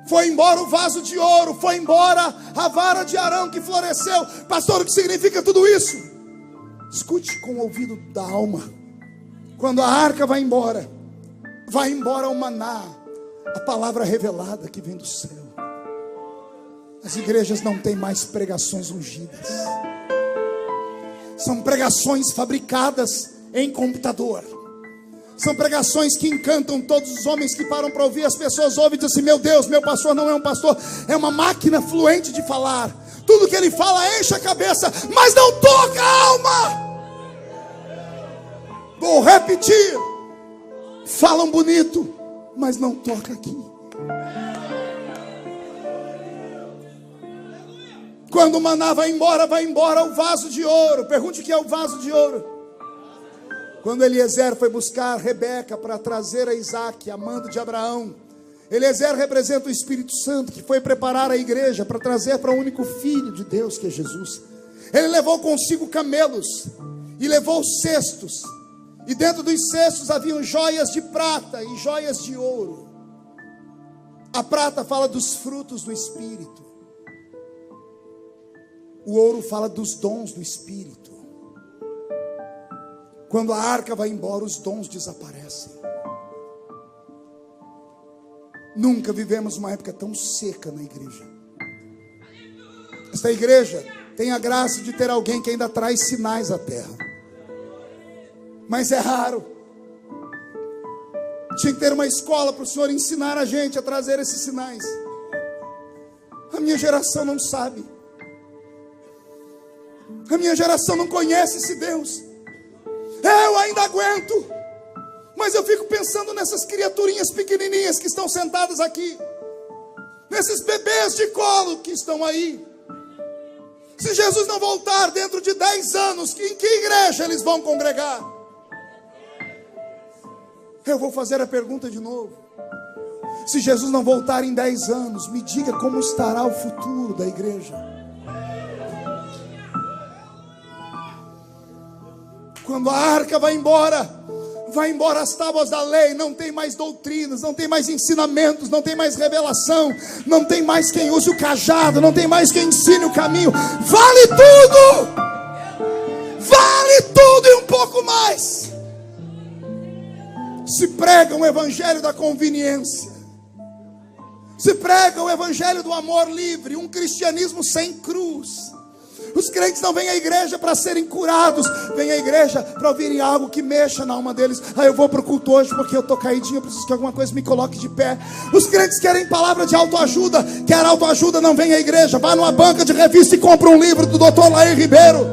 foi embora o vaso de ouro, foi embora a vara de Arão que floresceu. Pastor, o que significa tudo isso? Escute com o ouvido da alma. Quando a arca vai embora o maná, a palavra revelada que vem do céu. As igrejas não têm mais pregações ungidas, são pregações fabricadas em computador. São pregações que encantam todos os homens que param para ouvir. As pessoas ouvem e dizem assim: meu Deus, meu pastor não é um pastor, é uma máquina fluente de falar. Tudo que ele fala enche a cabeça, mas não toca a alma. Vou repetir: falam bonito, mas não toca aqui. Quando o maná vai embora o vaso de ouro. Pergunte o que é o vaso de ouro. Quando Eliezer foi buscar Rebeca para trazer a Isaac, amando de Abraão, Eliezer representa o Espírito Santo, que foi preparar a igreja para trazer para o único Filho de Deus, que é Jesus. Ele levou consigo camelos e levou cestos, e dentro dos cestos haviam joias de prata e joias de ouro. A prata fala dos frutos do Espírito, o ouro fala dos dons do Espírito. Quando a arca vai embora, os dons desaparecem. Nunca vivemos uma época tão seca na igreja. Esta igreja tem a graça de ter alguém que ainda traz sinais à terra, mas é raro. Tinha que ter uma escola para o Senhor ensinar a gente a trazer esses sinais. A minha geração não sabe. A minha geração não conhece esse Deus. Eu ainda aguento, mas eu fico pensando nessas criaturinhas pequenininhas que estão sentadas aqui, nesses bebês de colo que estão aí. Se Jesus não voltar dentro de 10 anos, em que igreja eles vão congregar? Eu vou fazer a pergunta de novo. Se Jesus não voltar em 10 anos, me diga como estará o futuro da igreja. Quando a arca vai embora as tábuas da lei, não tem mais doutrinas, não tem mais ensinamentos, não tem mais revelação, não tem mais quem use o cajado, não tem mais quem ensine o caminho. Vale tudo! Vale tudo e um pouco mais. Se prega um evangelho da conveniência, se prega o evangelho do amor livre, um cristianismo sem cruz. Os crentes não vêm à igreja para serem curados, vêm à igreja para ouvirem algo que mexa na alma deles. Eu vou para o culto hoje porque eu estou caidinho, eu preciso que alguma coisa me coloque de pé. Os crentes querem palavra de autoajuda. Quer autoajuda, não vem à igreja. Vá numa banca de revista e compra um livro do Dr. Lair Ribeiro.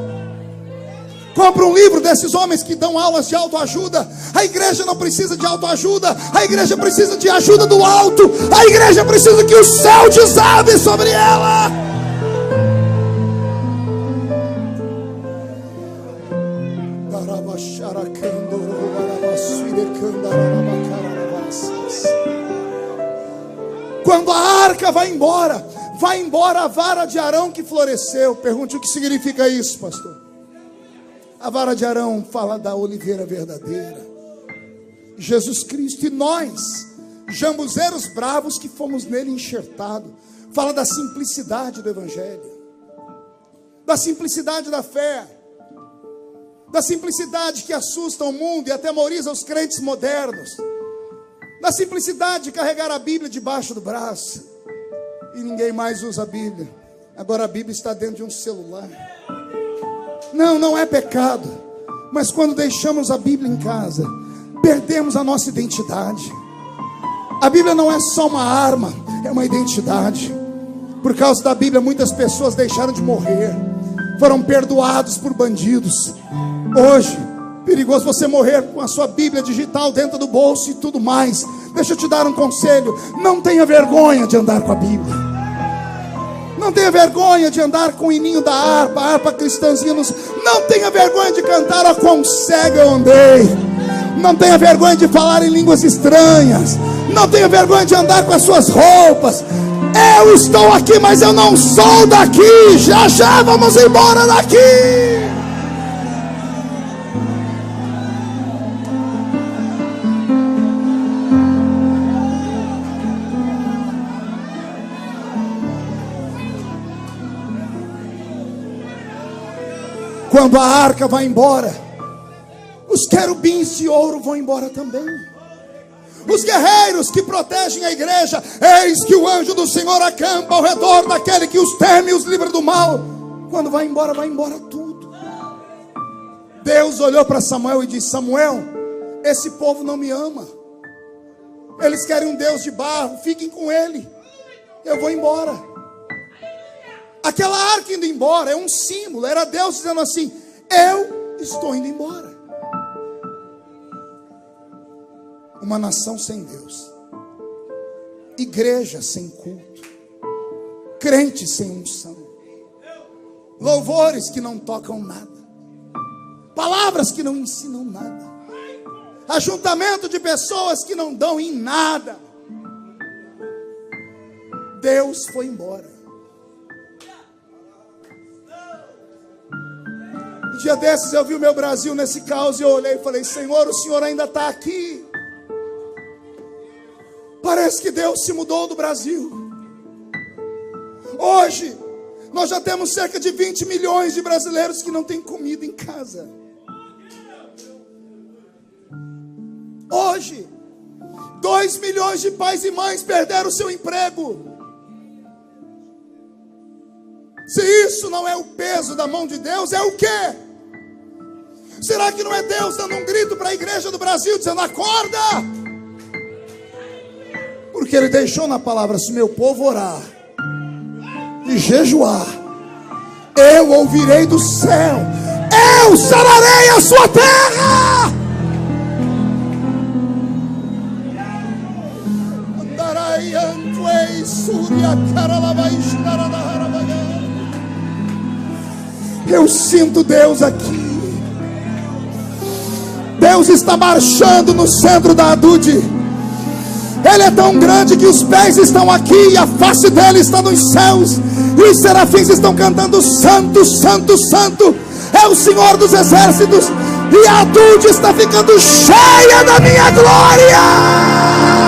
Compra um livro desses homens que dão aulas de autoajuda. A igreja não precisa de autoajuda, a igreja precisa de ajuda do alto. A igreja precisa que o céu desabe sobre ela. Quando a arca vai embora a vara de Arão que floresceu. Pergunte: o que significa isso, pastor? A vara de Arão fala da oliveira verdadeira, Jesus Cristo, e nós, jambuzeiros bravos que fomos nele enxertados. Fala da simplicidade do evangelho, da simplicidade da fé, da simplicidade que assusta o mundo e atemoriza os crentes modernos, da simplicidade de carregar a Bíblia debaixo do braço e ninguém mais usa a Bíblia. Agora a Bíblia está dentro de um celular. Não é pecado, mas quando deixamos a Bíblia em casa, perdemos a nossa identidade. A Bíblia não é só uma arma, é uma identidade. Por causa da Bíblia, muitas pessoas deixaram de morrer, foram perdoados por bandidos. Hoje, perigoso você morrer com a sua Bíblia digital dentro do bolso e tudo mais. Deixa eu te dar um conselho: não tenha vergonha de andar com a Bíblia. Não tenha vergonha de andar com o hininho da harpa, a harpa cristãzinha. Não tenha vergonha de cantar: ó quão cego eu andei. Não tenha vergonha de falar em línguas estranhas. Não tenha vergonha de andar com as suas roupas. Eu estou aqui, mas eu não sou daqui. Já já vamos embora daqui. Quando a arca vai embora, os querubins de ouro vão embora também. Os guerreiros que protegem a igreja, eis que o anjo do Senhor acampa ao redor daquele que os teme e os livra do mal. Quando vai embora tudo. Deus olhou para Samuel e disse: Samuel, esse povo não me ama. Eles querem um Deus de barro, fiquem com ele. Eu vou embora. Aquela arca indo embora é um símbolo, era Deus dizendo assim: eu estou indo embora. Uma nação sem Deus, igreja sem culto, crentes sem unção, louvores que não tocam nada, palavras que não ensinam nada, ajuntamento de pessoas que não dão em nada. Deus foi embora. Um dia desses eu vi o meu Brasil nesse caos e eu olhei e falei: Senhor, o Senhor ainda está aqui. Parece que Deus se mudou do Brasil. Hoje nós já temos cerca de 20 milhões de brasileiros que não têm comida em casa. Hoje 2 milhões de pais e mães perderam o seu emprego. Se isso não é o peso da mão de Deus, é o quê? Será que não é Deus dando um grito para a igreja do Brasil, dizendo: acorda? Porque Ele deixou na palavra: se meu povo orar e jejuar, eu ouvirei do céu, eu sararei a sua terra. Eu sinto Deus aqui. Deus está marchando no centro da Adude. Ele é tão grande que os pés estão aqui e a face dele está nos céus, e os serafins estão cantando: santo, santo, santo é o Senhor dos exércitos. E a Adude está ficando cheia da minha glória.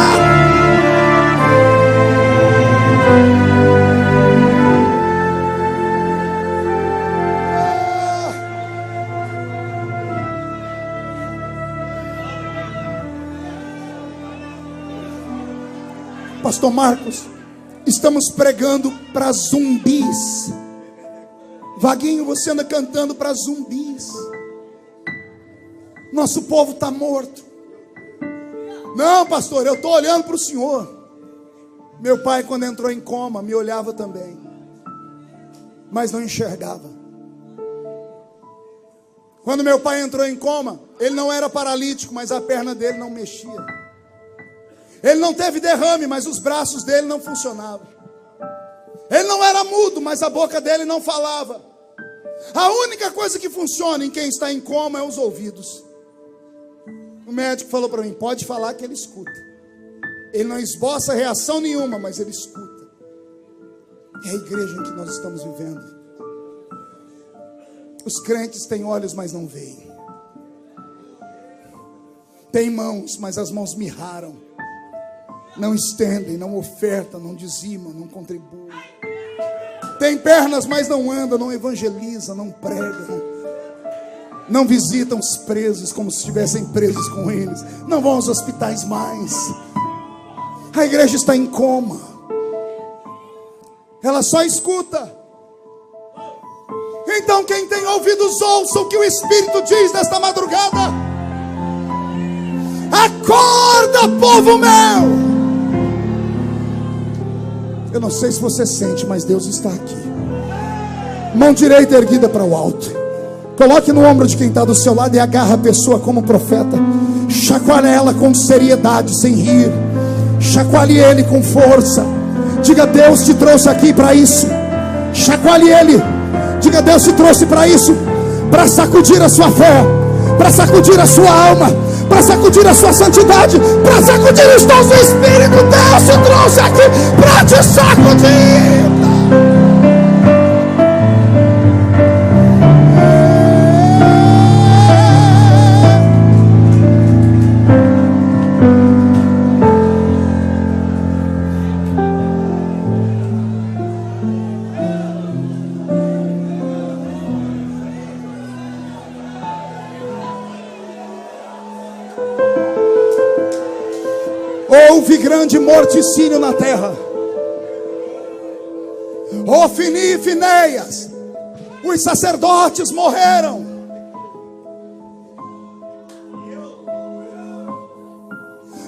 Pastor Marcos, estamos pregando para zumbis. Vaguinho, você anda cantando para zumbis. Nosso povo está morto. Não, pastor, eu estou olhando para o Senhor. Meu pai, quando entrou em coma, me olhava também, mas não enxergava. Quando meu pai entrou em coma, ele não era paralítico, mas a perna dele não mexia. Ele não teve derrame, mas os braços dele não funcionavam. Ele não era mudo, mas a boca dele não falava. A única coisa que funciona em quem está em coma é os ouvidos. O médico falou para mim: pode falar que ele escuta. Ele não esboça reação nenhuma, mas ele escuta. É a igreja em que nós estamos vivendo. Os crentes têm olhos, mas não veem. Tem mãos, mas as mãos mirraram. Não estendem, não ofertam, não dizimam, não contribuem. Tem pernas, mas não andam, não evangelizam, não pregam. Não visitam os presos como se estivessem presos com eles. Não vão aos hospitais mais. A igreja está em coma. Ela só escuta. Então quem tem ouvidos, ouça o que o Espírito diz nesta madrugada. Acorda, povo meu! Eu não sei se você sente, mas Deus está aqui. Mão direita erguida para o alto. Coloque no ombro de quem está do seu lado e agarra a pessoa como profeta. Chacoalhe ela com seriedade, sem rir. Chacoalhe ele com força. Diga: Deus te trouxe aqui para isso. Chacoalhe ele. Diga: Deus te trouxe para isso, para sacudir a sua fé, para sacudir a sua alma, para sacudir a sua santidade, para sacudir os dons do Espírito. Deus te trouxe aqui para te sacudir. Houve grande morticínio na terra. Ofni e Finéias, os sacerdotes, morreram.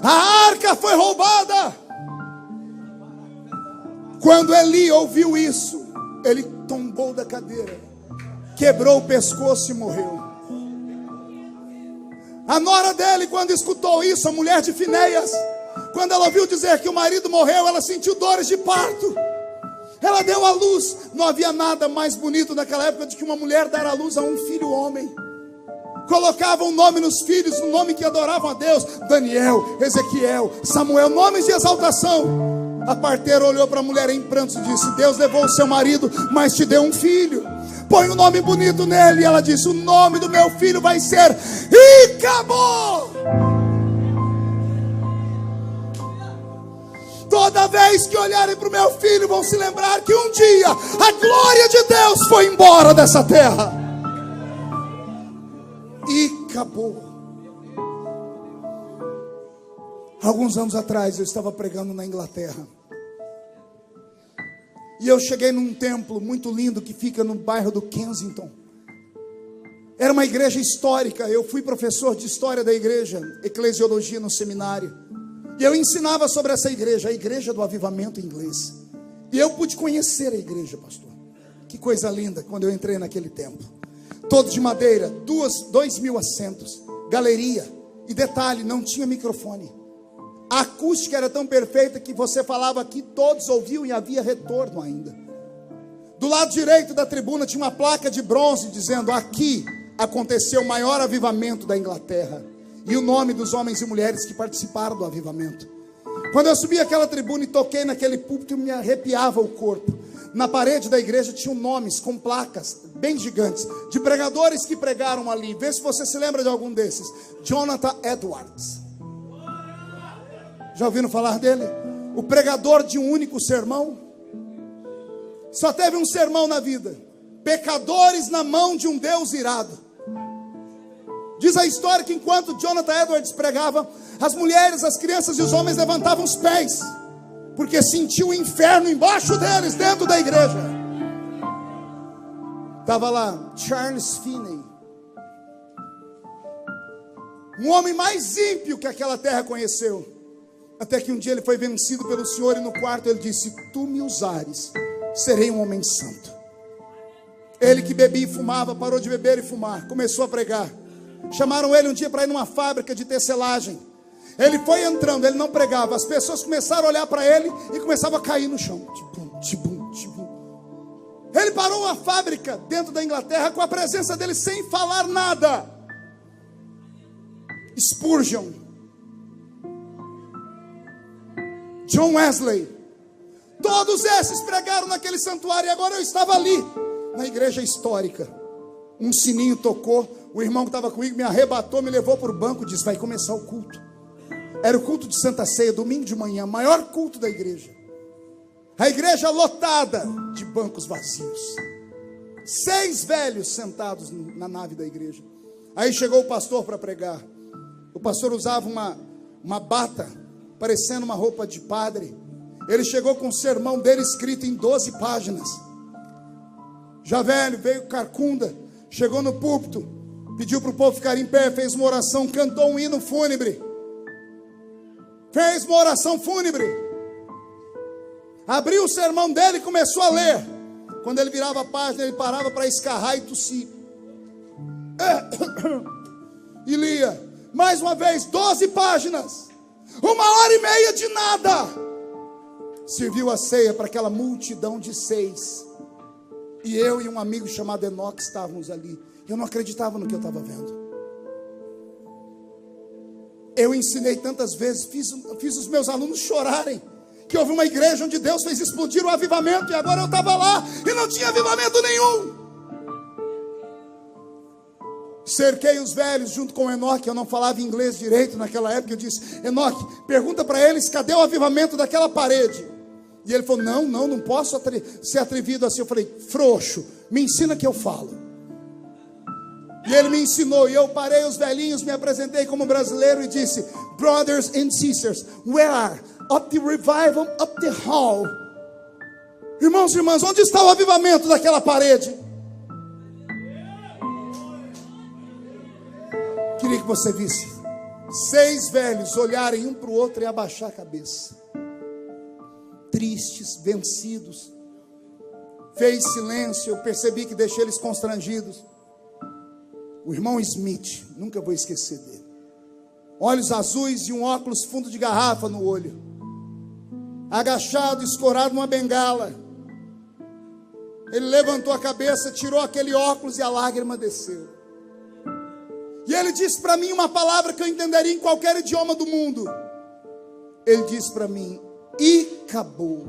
A arca foi roubada. Quando Eli ouviu isso, ele tombou da cadeira, quebrou o pescoço e morreu. A nora dele, quando escutou isso, a mulher de Finéias, quando ela ouviu dizer que o marido morreu, ela sentiu dores de parto. Ela deu à luz. Não havia nada mais bonito naquela época do que uma mulher dar à luz a um filho homem. Colocavam um nome nos filhos, um nome que adoravam a Deus: Daniel, Ezequiel, Samuel, nomes de exaltação. A parteira olhou para a mulher em prantos e disse: Deus levou o seu marido, mas te deu um filho. Põe um nome bonito nele. E ela disse: o nome do meu filho vai ser Ícabo. Toda vez que olharem para o meu filho, vão se lembrar que um dia a glória de Deus foi embora dessa terra. Ícabo. Alguns anos atrás eu estava pregando na Inglaterra. E eu cheguei num templo muito lindo que fica no bairro do Kensington. Era uma igreja histórica. Eu fui professor de história da igreja, eclesiologia no seminário. E eu ensinava sobre essa igreja, a igreja do avivamento em inglês. E eu pude conhecer a igreja, pastor. Que coisa linda quando eu entrei naquele templo. Todo de madeira, 2.000 assentos, galeria. E detalhe, não tinha microfone. A acústica era tão perfeita que você falava aqui, todos ouviam e havia retorno ainda. Do lado direito da tribuna tinha uma placa de bronze dizendo: aqui aconteceu o maior avivamento da Inglaterra. E o nome dos homens e mulheres que participaram do avivamento. Quando eu subi aquela tribuna e toquei naquele púlpito, me arrepiava o corpo. Na parede da igreja tinham nomes com placas bem gigantes, de pregadores que pregaram ali. Vê se você se lembra de algum desses. Jonathan Edwards. Já ouviram falar dele? O pregador de um único sermão. Só teve um sermão na vida. Pecadores na mão de um Deus irado. Diz a história que enquanto Jonathan Edwards pregava, as mulheres, as crianças e os homens levantavam os pés, porque sentiu o inferno embaixo deles, dentro da igreja. Estava lá Charles Finney, um homem mais ímpio que aquela terra conheceu. Até que um dia ele foi vencido pelo Senhor e no quarto ele disse: tu me usares, serei um homem santo. Ele que bebia e fumava, parou de beber e fumar, começou a pregar. Chamaram ele um dia para ir numa fábrica de tecelagem. Ele foi entrando, ele não pregava. As pessoas começaram a olhar para ele e começavam a cair no chão. Tibum, tibum, tibum. Ele parou uma fábrica dentro da Inglaterra com a presença dele sem falar nada. Spurgeon, John Wesley, todos esses pregaram naquele santuário. E agora eu estava ali, na igreja histórica. Um sininho tocou. O irmão que estava comigo me arrebatou, me levou para o banco e disse: vai começar o culto. Era o culto de Santa Ceia, domingo de manhã, maior culto da igreja. A igreja lotada de bancos vazios. 6 velhos sentados na nave da igreja. Aí chegou o pastor para pregar. O pastor usava uma bata, parecendo uma roupa de padre. Ele chegou com o sermão dele escrito em 12 páginas. Já velho, veio carcunda, chegou no púlpito, pediu para o povo ficar em pé, fez uma oração, cantou um hino fúnebre. Fez uma oração fúnebre. Abriu o sermão dele e começou a ler. Quando ele virava a página, ele parava para escarrar e tossir. E lia. Mais uma vez, 12 páginas. 1h30 de nada. Serviu a ceia para aquela multidão de 6. E eu e um amigo chamado Enoque estávamos ali. Eu não acreditava no que eu estava vendo. Eu ensinei tantas vezes, fiz os meus alunos chorarem, que houve uma igreja onde Deus fez explodir o avivamento. E agora eu estava lá e não tinha avivamento nenhum. Cerquei os velhos junto com o Enoque. Eu não falava inglês direito naquela época. Eu disse: Enoque, pergunta para eles cadê o avivamento daquela parede. E ele falou: não posso ser atrevido assim. Eu falei: frouxo, me ensina que eu falo. E ele me ensinou. E eu parei os velhinhos, me apresentei como brasileiro e disse: brothers and sisters, where up the revival up the hall. Irmãos e irmãs, onde está o avivamento daquela parede? Queria que você visse 6 velhos olharem um para o outro e abaixar a cabeça, tristes, vencidos. Fez silêncio. Eu percebi que deixei eles constrangidos. O irmão Smith, nunca vou esquecer dele. Olhos azuis e um óculos fundo de garrafa no olho. Agachado, escorado numa bengala. Ele levantou a cabeça, tirou aquele óculos e a lágrima desceu. E ele disse para mim uma palavra que eu entenderia em qualquer idioma do mundo. Ele disse para mim: e acabou.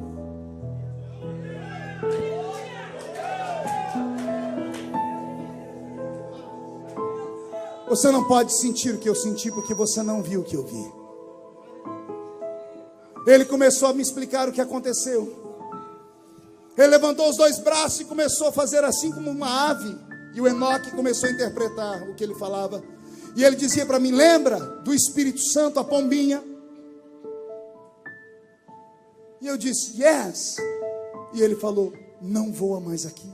Você não pode sentir o que eu senti porque você não viu o que eu vi. Ele começou a me explicar o que aconteceu. Ele levantou os dois braços e começou a fazer assim como uma ave. E o Enoque começou a interpretar o que ele falava. E ele dizia para mim: lembra do Espírito Santo, a pombinha? E eu disse: yes. E ele falou: não voa mais aqui.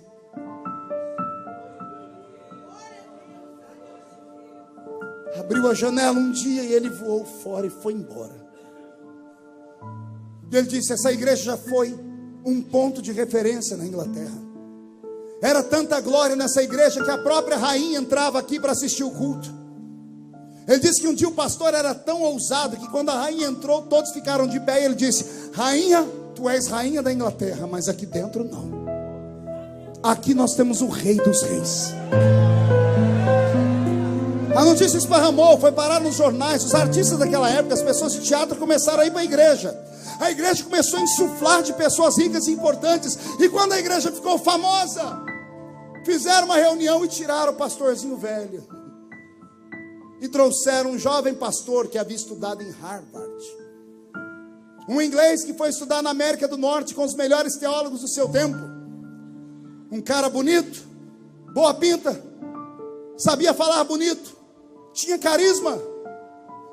Abriu a janela um dia e ele voou fora e foi embora. E ele disse: essa igreja já foi um ponto de referência na Inglaterra. Era tanta glória nessa igreja que a própria rainha entrava aqui para assistir o culto. Ele disse que um dia o pastor era tão ousado que quando a rainha entrou, todos ficaram de pé. E ele disse: rainha, tu és rainha da Inglaterra, mas aqui dentro não. Aqui nós temos o rei dos reis. A notícia esparramou, foi parar nos jornais. Os artistas daquela época, as pessoas de teatro começaram a ir para a igreja. A igreja começou a insuflar de pessoas ricas e importantes. E quando a igreja ficou famosa, fizeram uma reunião e tiraram o pastorzinho velho. E trouxeram um jovem pastor que havia estudado em Harvard. Um inglês que foi estudar na América do Norte com os melhores teólogos do seu tempo. Um cara bonito, boa pinta, sabia falar bonito, tinha carisma.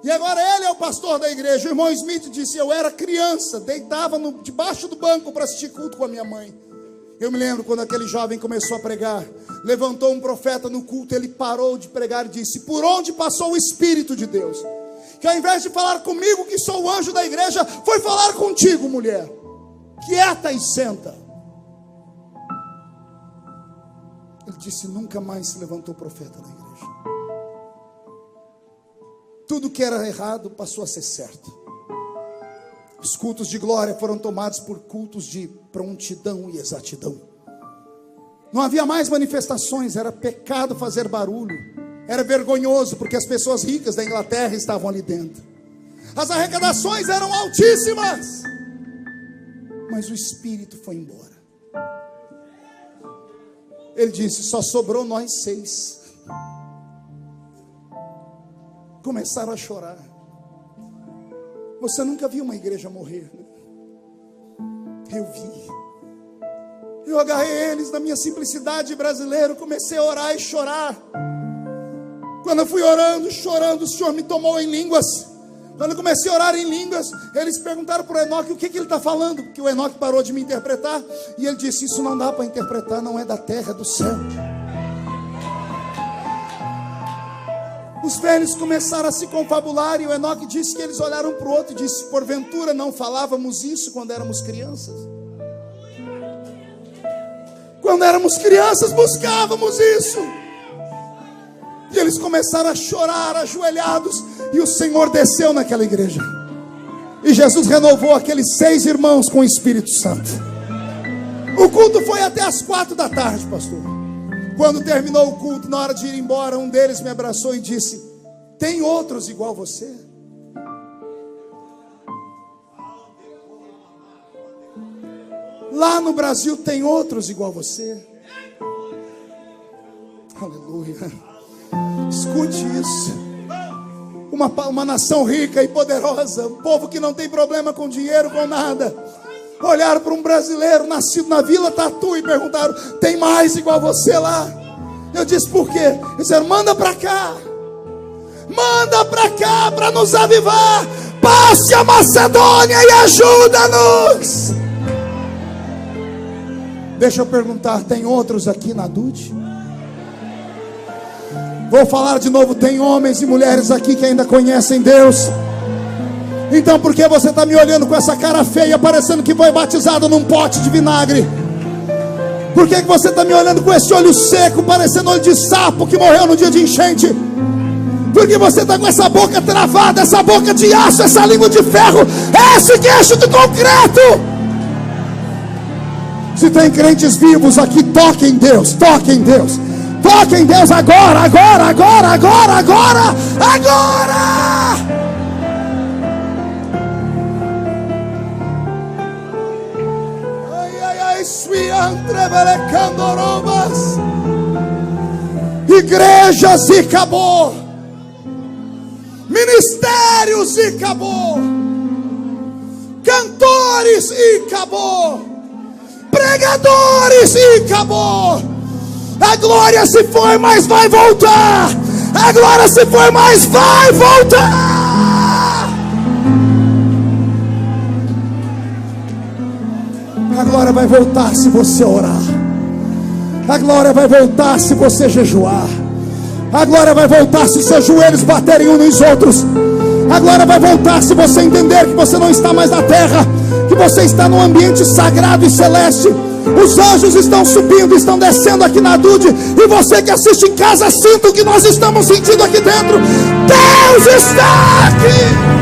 E agora ele é o pastor da igreja. O irmão Smith disse: eu era criança, deitava debaixo do banco para assistir culto com a minha mãe. Eu me lembro quando aquele jovem começou a pregar. Levantou um profeta no culto, ele parou de pregar e disse: por onde passou o Espírito de Deus? Que ao invés de falar comigo, que sou o anjo da igreja, foi falar contigo, mulher. Quieta e senta. Ele disse: nunca mais se levantou profeta na igreja. Tudo que era errado passou a ser certo. Os cultos de glória foram tomados por cultos de prontidão e exatidão. Não havia mais manifestações, era pecado fazer barulho. Era vergonhoso porque as pessoas ricas da Inglaterra estavam ali dentro. As arrecadações eram altíssimas, mas o Espírito foi embora. Ele disse: só sobrou nós 6. Começaram a chorar. Você nunca viu uma igreja morrer, né? Eu vi. Eu agarrei eles na minha simplicidade brasileira, comecei a orar e chorar. Quando eu fui orando, chorando, o Senhor me tomou em línguas. Quando eu comecei a orar em línguas, eles perguntaram para o Enoque o que ele está falando, porque o Enoque parou de me interpretar. E ele disse: isso não dá para interpretar, não é da terra, é do céu. Os velhos começaram a se confabular e o Enoque disse que eles olharam para o outro e disse: porventura não falávamos isso quando éramos crianças? Quando éramos crianças buscávamos isso. E eles começaram a chorar ajoelhados. E o Senhor desceu naquela igreja. E Jesus renovou aqueles 6 irmãos com o Espírito Santo. O culto foi até as 4 da tarde, pastor. Quando terminou o culto, na hora de ir embora, um deles me abraçou e disse: tem outros igual você? Lá no Brasil tem outros igual você? Aleluia. Escute isso. Uma nação rica e poderosa, um povo que não tem problema com dinheiro, com nada, olharam para um brasileiro nascido na Vila Tatu e perguntaram: tem mais igual você lá? Eu disse: por quê? Eles disseram: manda para cá. Manda para cá para nos avivar. Passe a Macedônia e ajuda-nos. Deixa eu perguntar: tem outros aqui na Dude? Vou falar de novo: tem homens e mulheres aqui que ainda conhecem Deus? Então por que você está me olhando com essa cara feia, parecendo que foi batizado num pote de vinagre? Por que você está me olhando com esse olho seco, parecendo olho de sapo que morreu no dia de enchente? Por que você está com essa boca travada, essa boca de aço, essa língua de ferro, esse queixo de concreto? Se tem crentes vivos aqui, toque em Deus, toque em Deus. Toque em Deus agora, agora, agora, agora, agora, agora. Trebelecandorobas. Igrejas e acabou. Ministérios e acabou. Cantores e acabou. Pregadores e acabou. A glória se foi, mas vai voltar. A glória se foi, mas vai voltar. A glória vai voltar se você orar. A glória vai voltar se você jejuar. A glória vai voltar se seus joelhos baterem uns nos outros. A glória vai voltar se você entender que você não está mais na terra, que você está num ambiente sagrado e celeste. Os anjos estão subindo, estão descendo aqui na Dude. E você que assiste em casa, sinta o que nós estamos sentindo aqui dentro. Deus está aqui.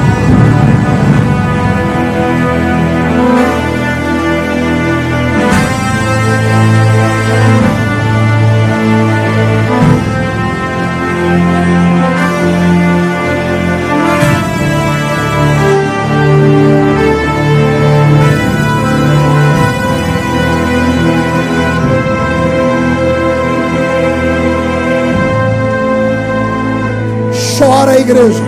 Chora, igreja.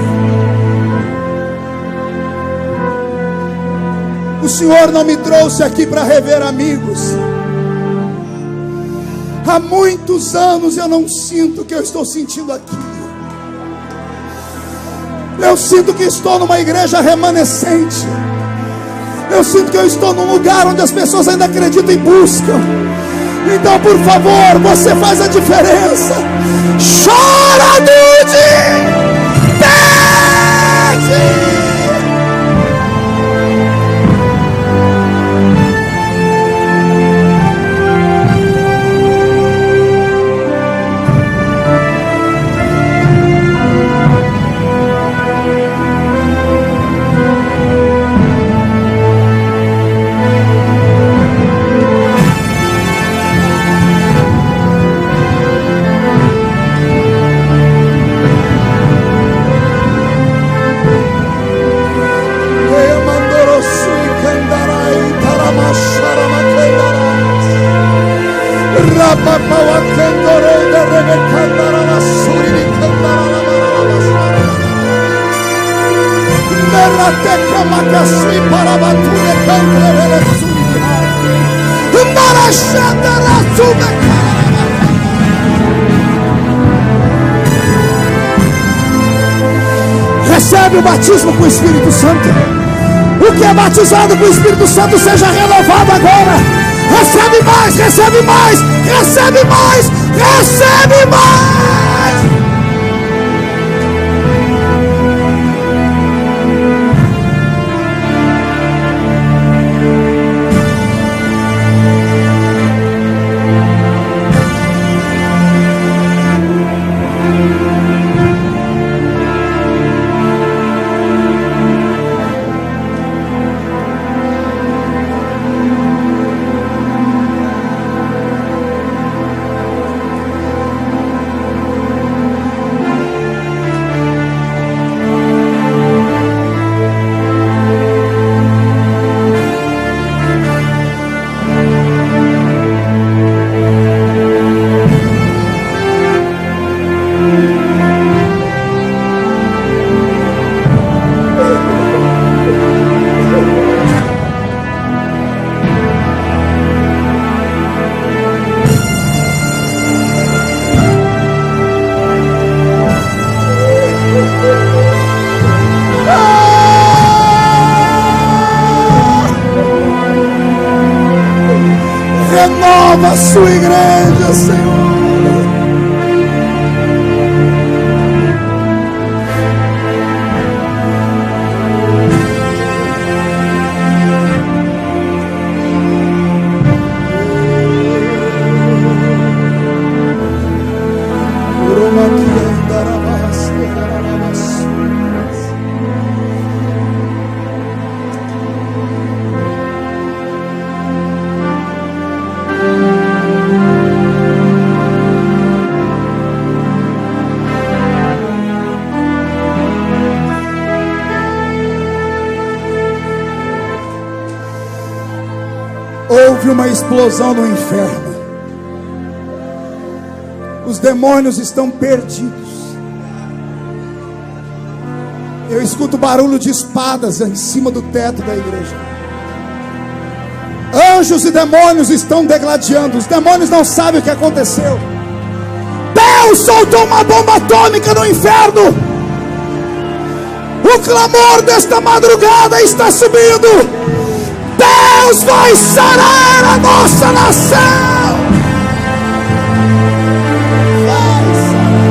O Senhor não me trouxe aqui para rever amigos. Há muitos anos eu não sinto o que eu estou sentindo aqui. Eu sinto que estou numa igreja remanescente. Eu sinto que eu estou num lugar onde as pessoas ainda acreditam e buscam. Então, por favor, você faz a diferença. Chora, Dude! Recebe o batismo com o Espírito Santo. O que é batizado com o Espírito Santo seja renovado agora. Recebe mais, recebe mais, recebe mais, recebe mais. Renova a sua igreja, Senhor. Houve uma explosão no inferno. Os demônios estão perdidos. Eu escuto barulho de espadas em cima do teto da igreja. Anjos e demônios estão degladiando. Os demônios não sabem o que aconteceu. Deus soltou uma bomba atômica no inferno. O clamor desta madrugada está subindo. Deus vai sarar a nossa nação. Vai sarar.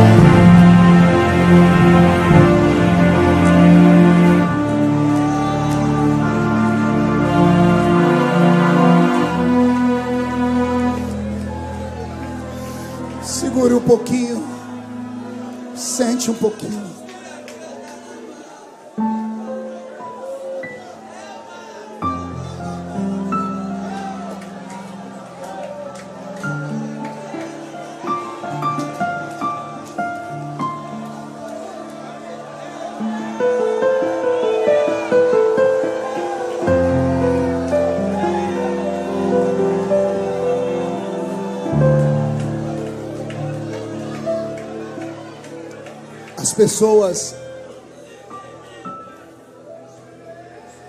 Segure um pouquinho. Sente um pouquinho.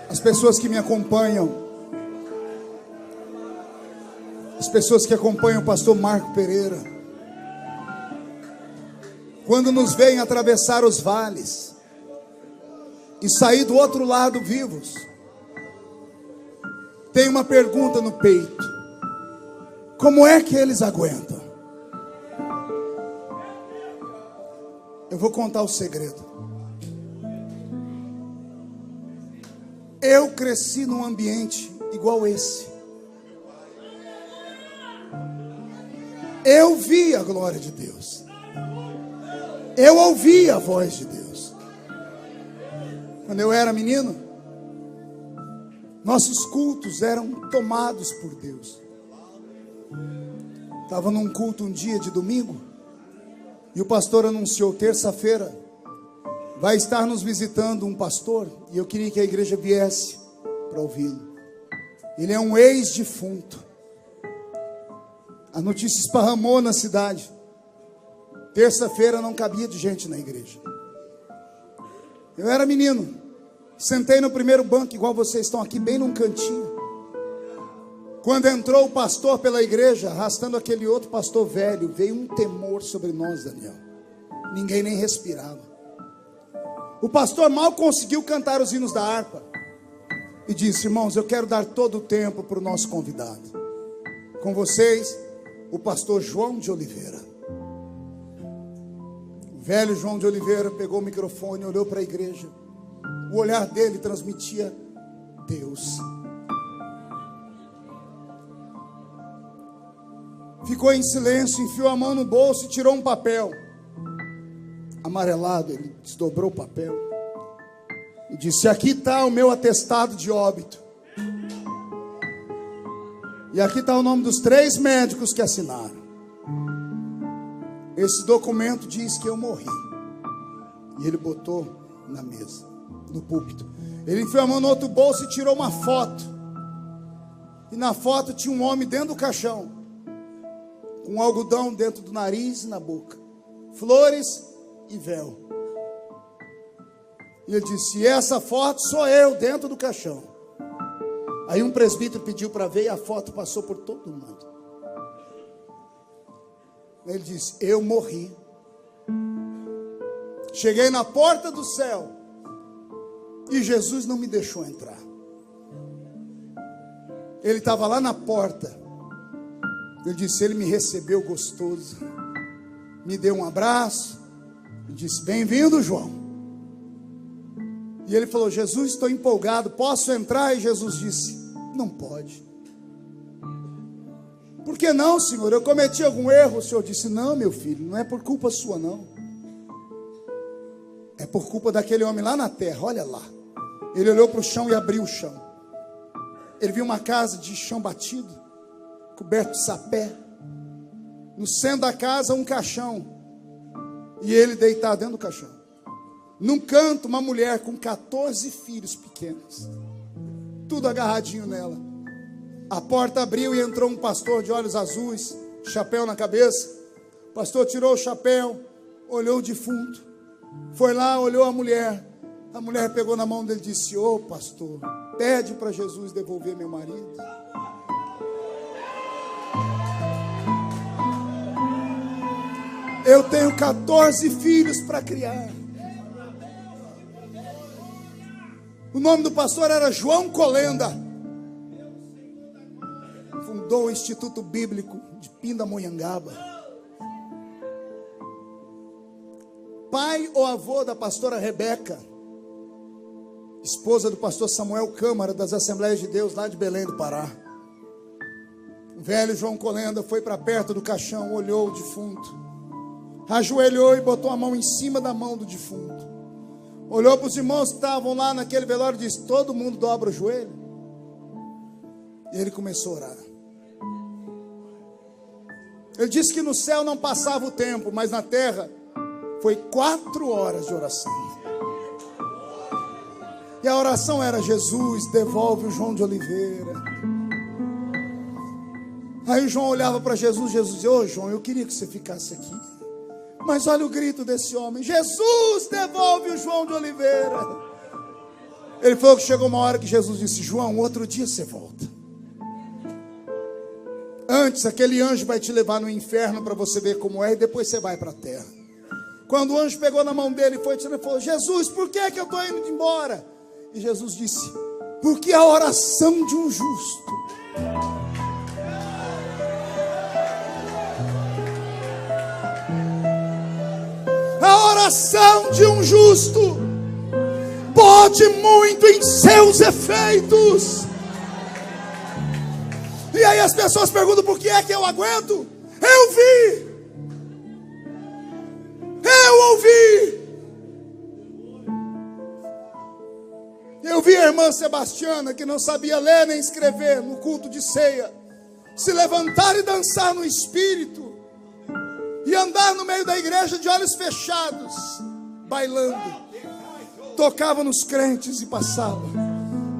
As pessoas que me acompanham, as pessoas que acompanham o pastor Marco Pereira, quando nos veem atravessar os vales e sair do outro lado vivos, tem uma pergunta no peito: como é que eles aguentam? Eu vou contar o segredo. Eu cresci num ambiente igual esse. Eu vi a glória de Deus. Eu ouvi a voz de Deus. Quando eu era menino, nossos cultos eram tomados por Deus. Estava num culto um dia de domingo, e o pastor anunciou: terça-feira vai estar nos visitando um pastor, e eu queria que a igreja viesse para ouvi-lo. Ele é um ex-defunto. A notícia esparramou na cidade. Terça-feira não cabia de gente na igreja. Eu era menino, sentei no primeiro banco, igual vocês estão aqui, bem num cantinho. Quando entrou o pastor pela igreja, arrastando aquele outro pastor velho, veio um temor sobre nós, Daniel. Ninguém nem respirava. O pastor mal conseguiu cantar os hinos da harpa e disse: irmãos, eu quero dar todo o tempo para o nosso convidado. Com vocês, o pastor João de Oliveira. O velho João de Oliveira pegou o microfone, olhou para a igreja. O olhar dele transmitia Deus. Ficou em silêncio, enfiou a mão no bolso e tirou um papel amarelado. Ele desdobrou o papel e disse: aqui está o meu atestado de óbito. E aqui está o nome dos 3 médicos que assinaram. Esse documento diz que eu morri. E ele botou na mesa, no púlpito. Ele enfiou a mão no outro bolso e tirou uma foto. E na foto tinha um homem dentro do caixão, com algodão dentro do nariz e na boca, flores e véu. E ele disse: e essa foto sou eu dentro do caixão. Aí um presbítero pediu para ver e a foto passou por todo mundo. Ele disse: eu morri. Cheguei na porta do céu e Jesus não me deixou entrar. Ele estava lá na porta. Ele disse: ele me recebeu gostoso, me deu um abraço e disse: bem-vindo, João. E ele falou: Jesus, estou empolgado, posso entrar? E Jesus disse: não pode. Por que não, Senhor? Eu cometi algum erro? O Senhor disse: não, meu filho, não é por culpa sua, não. É por culpa daquele homem lá na terra. Olha lá. Ele olhou para o chão e abriu o chão. Ele viu uma casa de chão batido, coberto de sapé. No centro da casa, um caixão. E ele deitado dentro do caixão. Num canto, uma mulher com 14 filhos pequenos, tudo agarradinho nela. A porta abriu e entrou um pastor de olhos azuis, chapéu na cabeça. O pastor tirou o chapéu, olhou o defunto, foi lá, olhou a mulher. A mulher pegou na mão dele e disse: ô pastor, pede para Jesus devolver meu marido. Eu tenho 14 filhos para criar. O nome do pastor era João Colenda. Fundou o Instituto Bíblico de Pindamonhangaba. Pai ou avô da pastora Rebeca, esposa do pastor Samuel Câmara, das Assembleias de Deus lá de Belém do Pará. O velho João Colenda foi para perto do caixão, olhou o defunto, ajoelhou e botou a mão em cima da mão do defunto. Olhou para os irmãos que estavam lá naquele velório e disse: todo mundo dobra o joelho. E ele começou a orar. Ele disse que no céu não passava o tempo, mas na terra foi 4 horas de oração. E a oração era: Jesus, devolve o João de Oliveira. Aí o João olhava para Jesus, Jesus dizia: ô João, eu queria que você ficasse aqui. Mas olha o grito desse homem: Jesus, devolve o João de Oliveira. Ele falou que chegou uma hora que Jesus disse: João, outro dia você volta. Antes, aquele anjo vai te levar no inferno para você ver como é, e depois você vai para a terra. Quando o anjo pegou na mão dele e foi, ele falou: Jesus, por que eu estou indo embora? E Jesus disse: porque a oração de um justo pode muito em seus efeitos. E aí as pessoas perguntam: por que é que eu aguento? Eu vi a irmã Sebastiana, que não sabia ler nem escrever, no culto de ceia, se levantar e dançar no espírito, e andar no meio da igreja de olhos fechados, bailando. Tocava nos crentes e passava,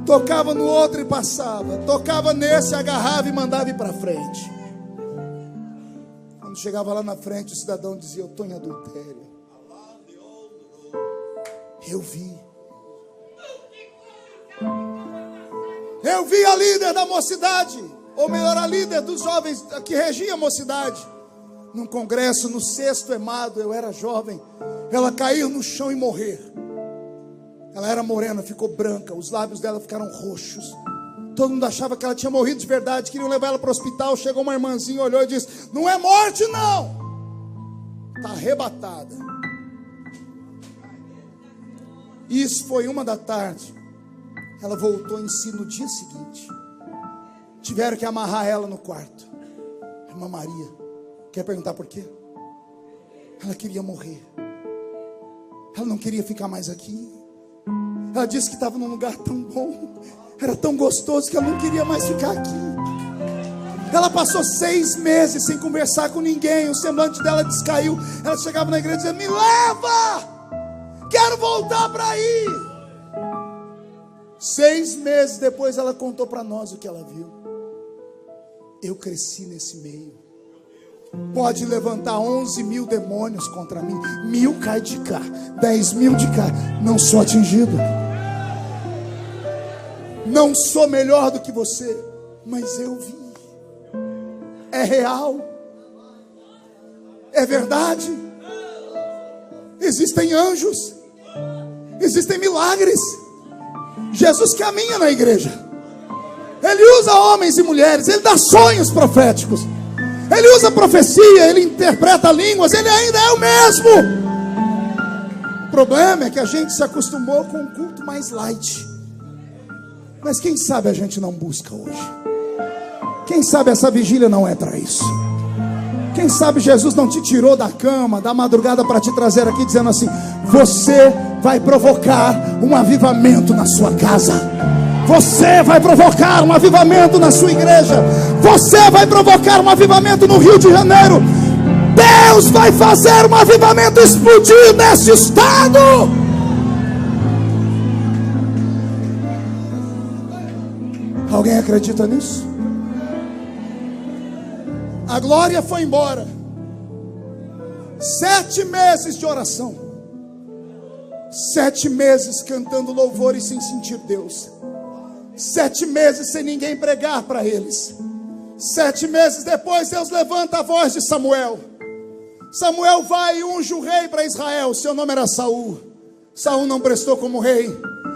tocava no outro e passava, tocava nesse, agarrava e mandava ir para frente. Quando chegava lá na frente, o cidadão dizia: eu estou em adultério. Eu vi a líder da mocidade, ou melhor, a líder dos jovens que regia a mocidade, num congresso no 6º EMADO. Eu era jovem, ela caiu no chão e morrer. Ela era morena, ficou branca, os lábios dela ficaram roxos. Todo mundo achava que ela tinha morrido de verdade, queriam levar ela para o hospital. Chegou uma irmãzinha, olhou e disse: não é morte não, está arrebatada. Isso foi 1 da tarde. Ela voltou em si no dia seguinte. Tiveram que amarrar ela no quarto. Irmã Maria, quer perguntar por quê? Ela queria morrer. Ela não queria ficar mais aqui. Ela disse que estava num lugar tão bom, era tão gostoso, que ela não queria mais ficar aqui. Ela passou 6 meses sem conversar com ninguém. O semblante dela descaiu. Ela chegava na igreja e dizia: me leva, quero voltar para aí. 6 meses depois ela contou para nós o que ela viu. Eu cresci nesse meio. Pode levantar 11.000 demônios contra mim, 1.000 cai de cá, 10.000 de cá, não sou atingido. Não sou melhor do que você, mas eu vi. É real, é verdade. Existem anjos, existem milagres. Jesus caminha na igreja, ele usa homens e mulheres, ele dá sonhos proféticos, ele usa profecia, ele interpreta línguas, ele ainda é o mesmo. O problema é que a gente se acostumou com um culto mais light. Mas quem sabe a gente não busca hoje? Quem sabe essa vigília não é para isso? Quem sabe Jesus não te tirou da cama, da madrugada, para te trazer aqui dizendo assim: você vai provocar um avivamento na sua casa, você vai provocar um avivamento na sua igreja, você vai provocar um avivamento no Rio de Janeiro. Deus vai fazer um avivamento explodir nesse estado. Alguém acredita nisso? A glória foi embora. 7 meses de oração. 7 meses cantando louvores sem sentir Deus. 7 meses sem ninguém pregar para eles. 7 meses depois, Deus levanta a voz de Samuel. Samuel vai e unge o rei para Israel. Seu nome era Saul. Saul não prestou como rei.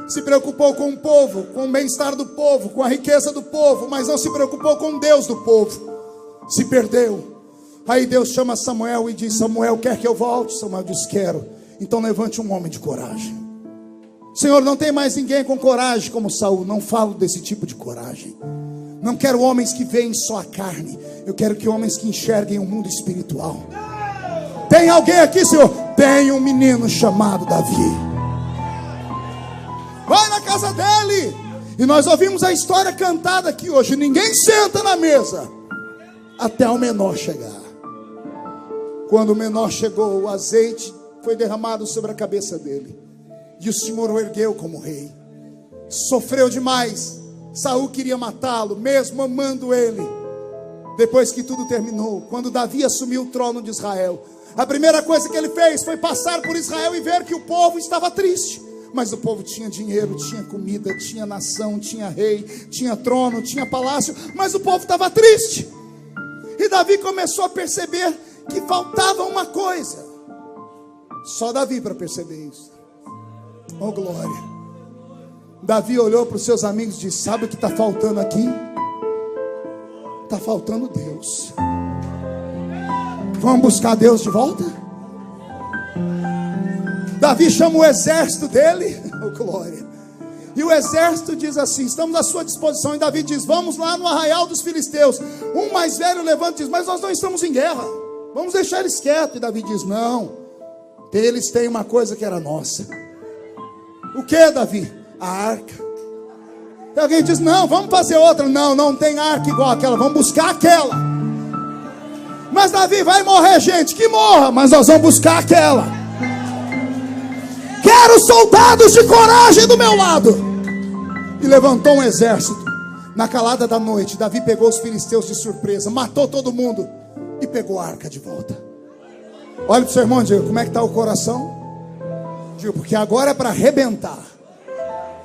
Se preocupou com o povo, com o bem-estar do povo, com a riqueza do povo, mas não se preocupou com Deus do povo. Se perdeu. Aí Deus chama Samuel e diz: Samuel, quer que eu volte? Samuel diz: quero. Então levante um homem de coragem. Senhor, não tem mais ninguém com coragem como Saul. Não falo desse tipo de coragem. Não quero homens que veem só a carne. Eu quero que homens que enxerguem o mundo espiritual. Tem alguém aqui, Senhor? Tem um menino chamado Davi. Vai na casa dele. E nós ouvimos a história cantada aqui hoje. Ninguém senta na mesa até o menor chegar. Quando o menor chegou, o azeite foi derramado sobre a cabeça dele. E o Senhor o ergueu como rei. Sofreu demais. Saul queria matá-lo, mesmo amando ele. Depois que tudo terminou, quando Davi assumiu o trono de Israel, a primeira coisa que ele fez foi passar por Israel e ver que o povo estava triste. Mas o povo tinha dinheiro, tinha comida, tinha nação, tinha rei, tinha trono, tinha palácio. Mas o povo estava triste. E Davi começou a perceber que faltava uma coisa. Só Davi para perceber isso. Oh glória. Davi olhou para os seus amigos e disse: sabe o que está faltando aqui? Está faltando Deus. Vamos buscar Deus de volta? Davi chama o exército dele. Oh glória. E o exército diz assim: estamos à sua disposição. E Davi diz: vamos lá no arraial dos filisteus. Um mais velho levanta e diz: mas nós não estamos em guerra, vamos deixar eles quietos. E Davi diz: não, eles têm uma coisa que era nossa. O que, Davi? A arca. E alguém diz: não, vamos fazer outra. Não, não tem arca igual aquela, vamos buscar aquela. Mas Davi, vai morrer gente, que morra, mas nós vamos buscar aquela. Quero soldados de coragem do meu lado. E levantou um exército. Na calada da noite, Davi pegou os filisteus de surpresa, matou todo mundo e pegou a arca de volta. Olha para o seu irmão e diga: como é que está o coração? Digo, porque agora é para arrebentar.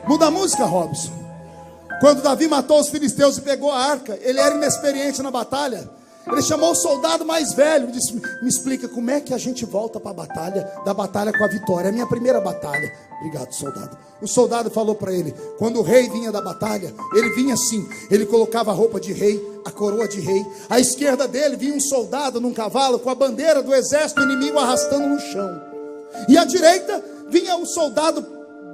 Muda a música, Robson. Quando Davi matou os filisteus e pegou a arca, ele era inexperiente na batalha. Ele chamou o soldado mais velho e disse: me explica como é que a gente volta para a batalha, da batalha com a vitória. É a minha primeira batalha. Obrigado, soldado. O soldado falou para ele: quando o rei vinha da batalha, ele vinha assim, ele colocava a roupa de rei, a coroa de rei. À esquerda dele vinha um soldado num cavalo com a bandeira do exército inimigo arrastando no chão. E à direita vinha o soldado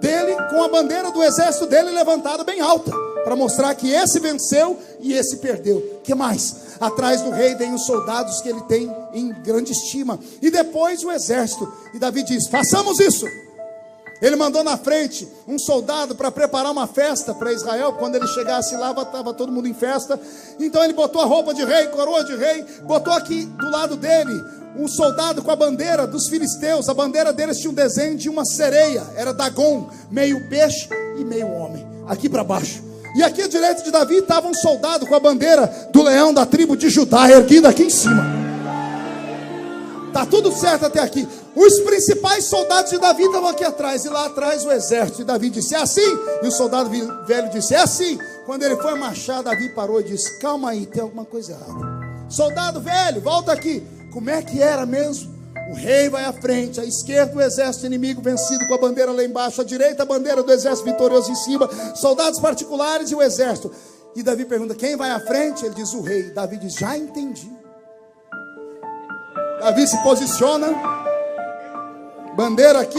dele com a bandeira do exército dele levantada bem alta, para mostrar que esse venceu e esse perdeu. Que mais? Atrás do rei vem os soldados que ele tem em grande estima, e depois o exército. E Davi diz: façamos isso. Ele mandou na frente um soldado para preparar uma festa para Israel. Quando ele chegasse lá, estava todo mundo em festa. Então ele botou a roupa de rei, coroa de rei, botou aqui do lado dele um soldado com a bandeira dos filisteus. A bandeira deles tinha um desenho de uma sereia, era Dagon, meio peixe e meio homem, aqui para baixo. E aqui à direita de Davi estava um soldado com a bandeira do leão da tribo de Judá, erguida aqui em cima. Está tudo certo até aqui. Os principais soldados de Davi estavam aqui atrás, e lá atrás o exército. E Davi disse: é assim? E o soldado velho disse: é assim. Quando ele foi marchar, Davi parou e disse: calma aí, tem alguma coisa errada. Soldado velho, volta aqui. Como é que era mesmo? O rei vai à frente, à esquerda o exército inimigo vencido com a bandeira lá embaixo, à direita a bandeira do exército vitorioso em cima, soldados particulares e o exército. E Davi pergunta: quem vai à frente? Ele diz: o rei. Davi diz: já entendi. Davi se posiciona, bandeira aqui,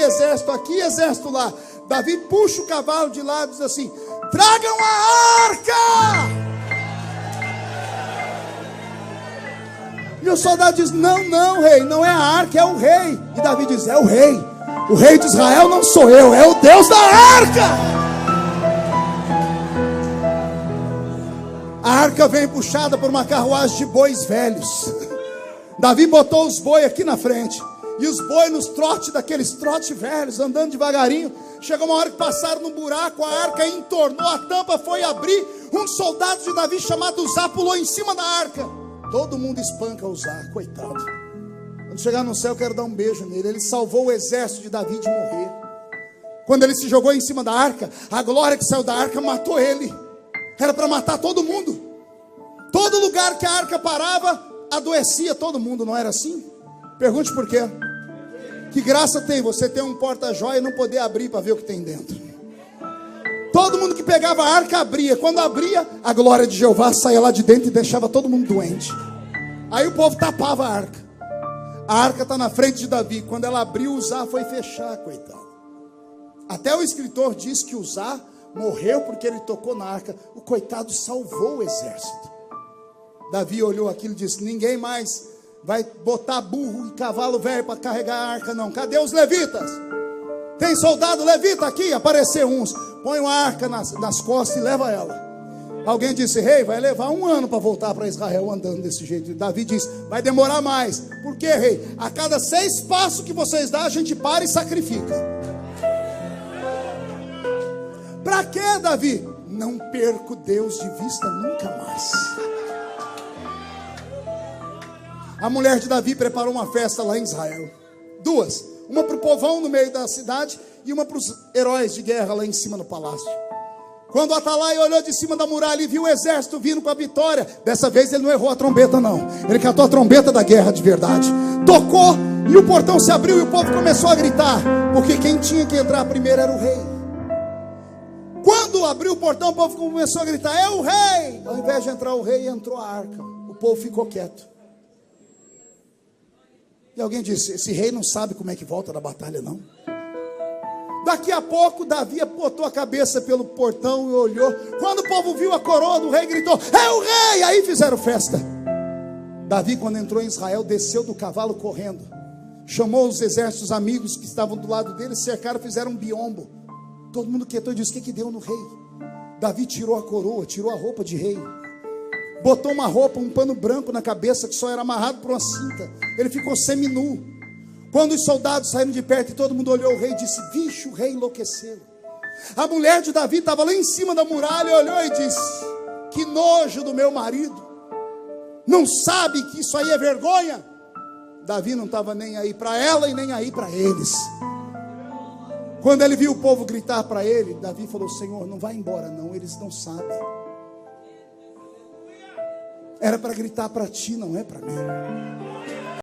exército lá. Davi puxa o cavalo de lado e diz assim: tragam a arca. E o soldado diz: não, rei, não é a arca, é o rei. E Davi diz: é o rei. O rei de Israel não sou eu, é o Deus da arca. A arca vem puxada por uma carruagem de bois velhos. Davi botou os bois aqui na frente, e os bois nos trotes, daqueles trotes velhos, andando devagarinho. Chegou uma hora que passaram num buraco, a arca entornou, a tampa foi abrir. Um soldado de Davi chamado Uzá pulou em cima da arca. Todo mundo espanca Uzá, coitado. Quando chegar no céu, eu quero dar um beijo nele. Ele salvou o exército de Davi de morrer. Quando ele se jogou em cima da arca, a glória que saiu da arca matou ele. Era para matar todo mundo. Todo lugar que a arca parava, adoecia todo mundo, não era assim? Pergunte por quê. Que graça tem você ter um porta-joia e não poder abrir para ver o que tem dentro? Todo mundo que pegava a arca abria. Quando abria, a glória de Jeová saía lá de dentro e deixava todo mundo doente. Aí o povo tapava a arca. A arca está na frente de Davi. Quando ela abriu, Uzá foi fechar, coitado. Até o escritor diz que Uzá morreu porque ele tocou na arca. O coitado salvou o exército. Davi olhou aquilo e disse: ninguém mais vai botar burro e cavalo velho para carregar a arca, não. Cadê os levitas? Tem soldado levita aqui? Apareceu uns. Põe uma arca nas costas e leva ela. Alguém disse: rei, vai levar 1 ano para voltar para Israel andando desse jeito. E Davi disse: vai demorar mais. Por quê, rei? A cada 6 passos que vocês dão, a gente para e sacrifica. Para quê, Davi? Não perco Deus de vista nunca mais. A mulher de Davi preparou uma festa lá em Israel. 2. Uma para o povão no meio da cidade e uma para os heróis de guerra lá em cima no palácio. Quando o Atalaia olhou de cima da muralha e viu o exército vindo com a vitória, dessa vez ele não errou a trombeta não. Ele cantou a trombeta da guerra de verdade. Tocou e o portão se abriu e o povo começou a gritar, porque quem tinha que entrar primeiro era o rei. Quando abriu o portão, o povo começou a gritar: é o rei! Ao invés de entrar o rei, entrou a arca. O povo ficou quieto. E alguém disse: esse rei não sabe como é que volta da batalha, não. Daqui a pouco, Davi botou a cabeça pelo portão e olhou. Quando o povo viu a coroa do rei, gritou: é o rei! Aí fizeram festa. Davi, quando entrou em Israel, desceu do cavalo correndo. Chamou os exércitos amigos que estavam do lado dele, cercaram, fizeram um biombo. Todo mundo quietou e disse: o que deu no rei? Davi tirou a coroa, tirou a roupa de rei. Botou uma roupa, um pano branco na cabeça que só era amarrado por uma cinta. Ele ficou seminu. Quando os soldados saíram de perto e todo mundo olhou o rei, disse: vixe, o rei enlouqueceu. A mulher de Davi estava lá em cima da muralha, olhou e disse: que nojo do meu marido. Não sabe que isso aí é vergonha? Davi não estava nem aí para ela e nem aí para eles. Quando ele viu o povo gritar para ele, Davi falou: Senhor, não vai embora não, eles não sabem. Era para gritar para ti, não é para mim.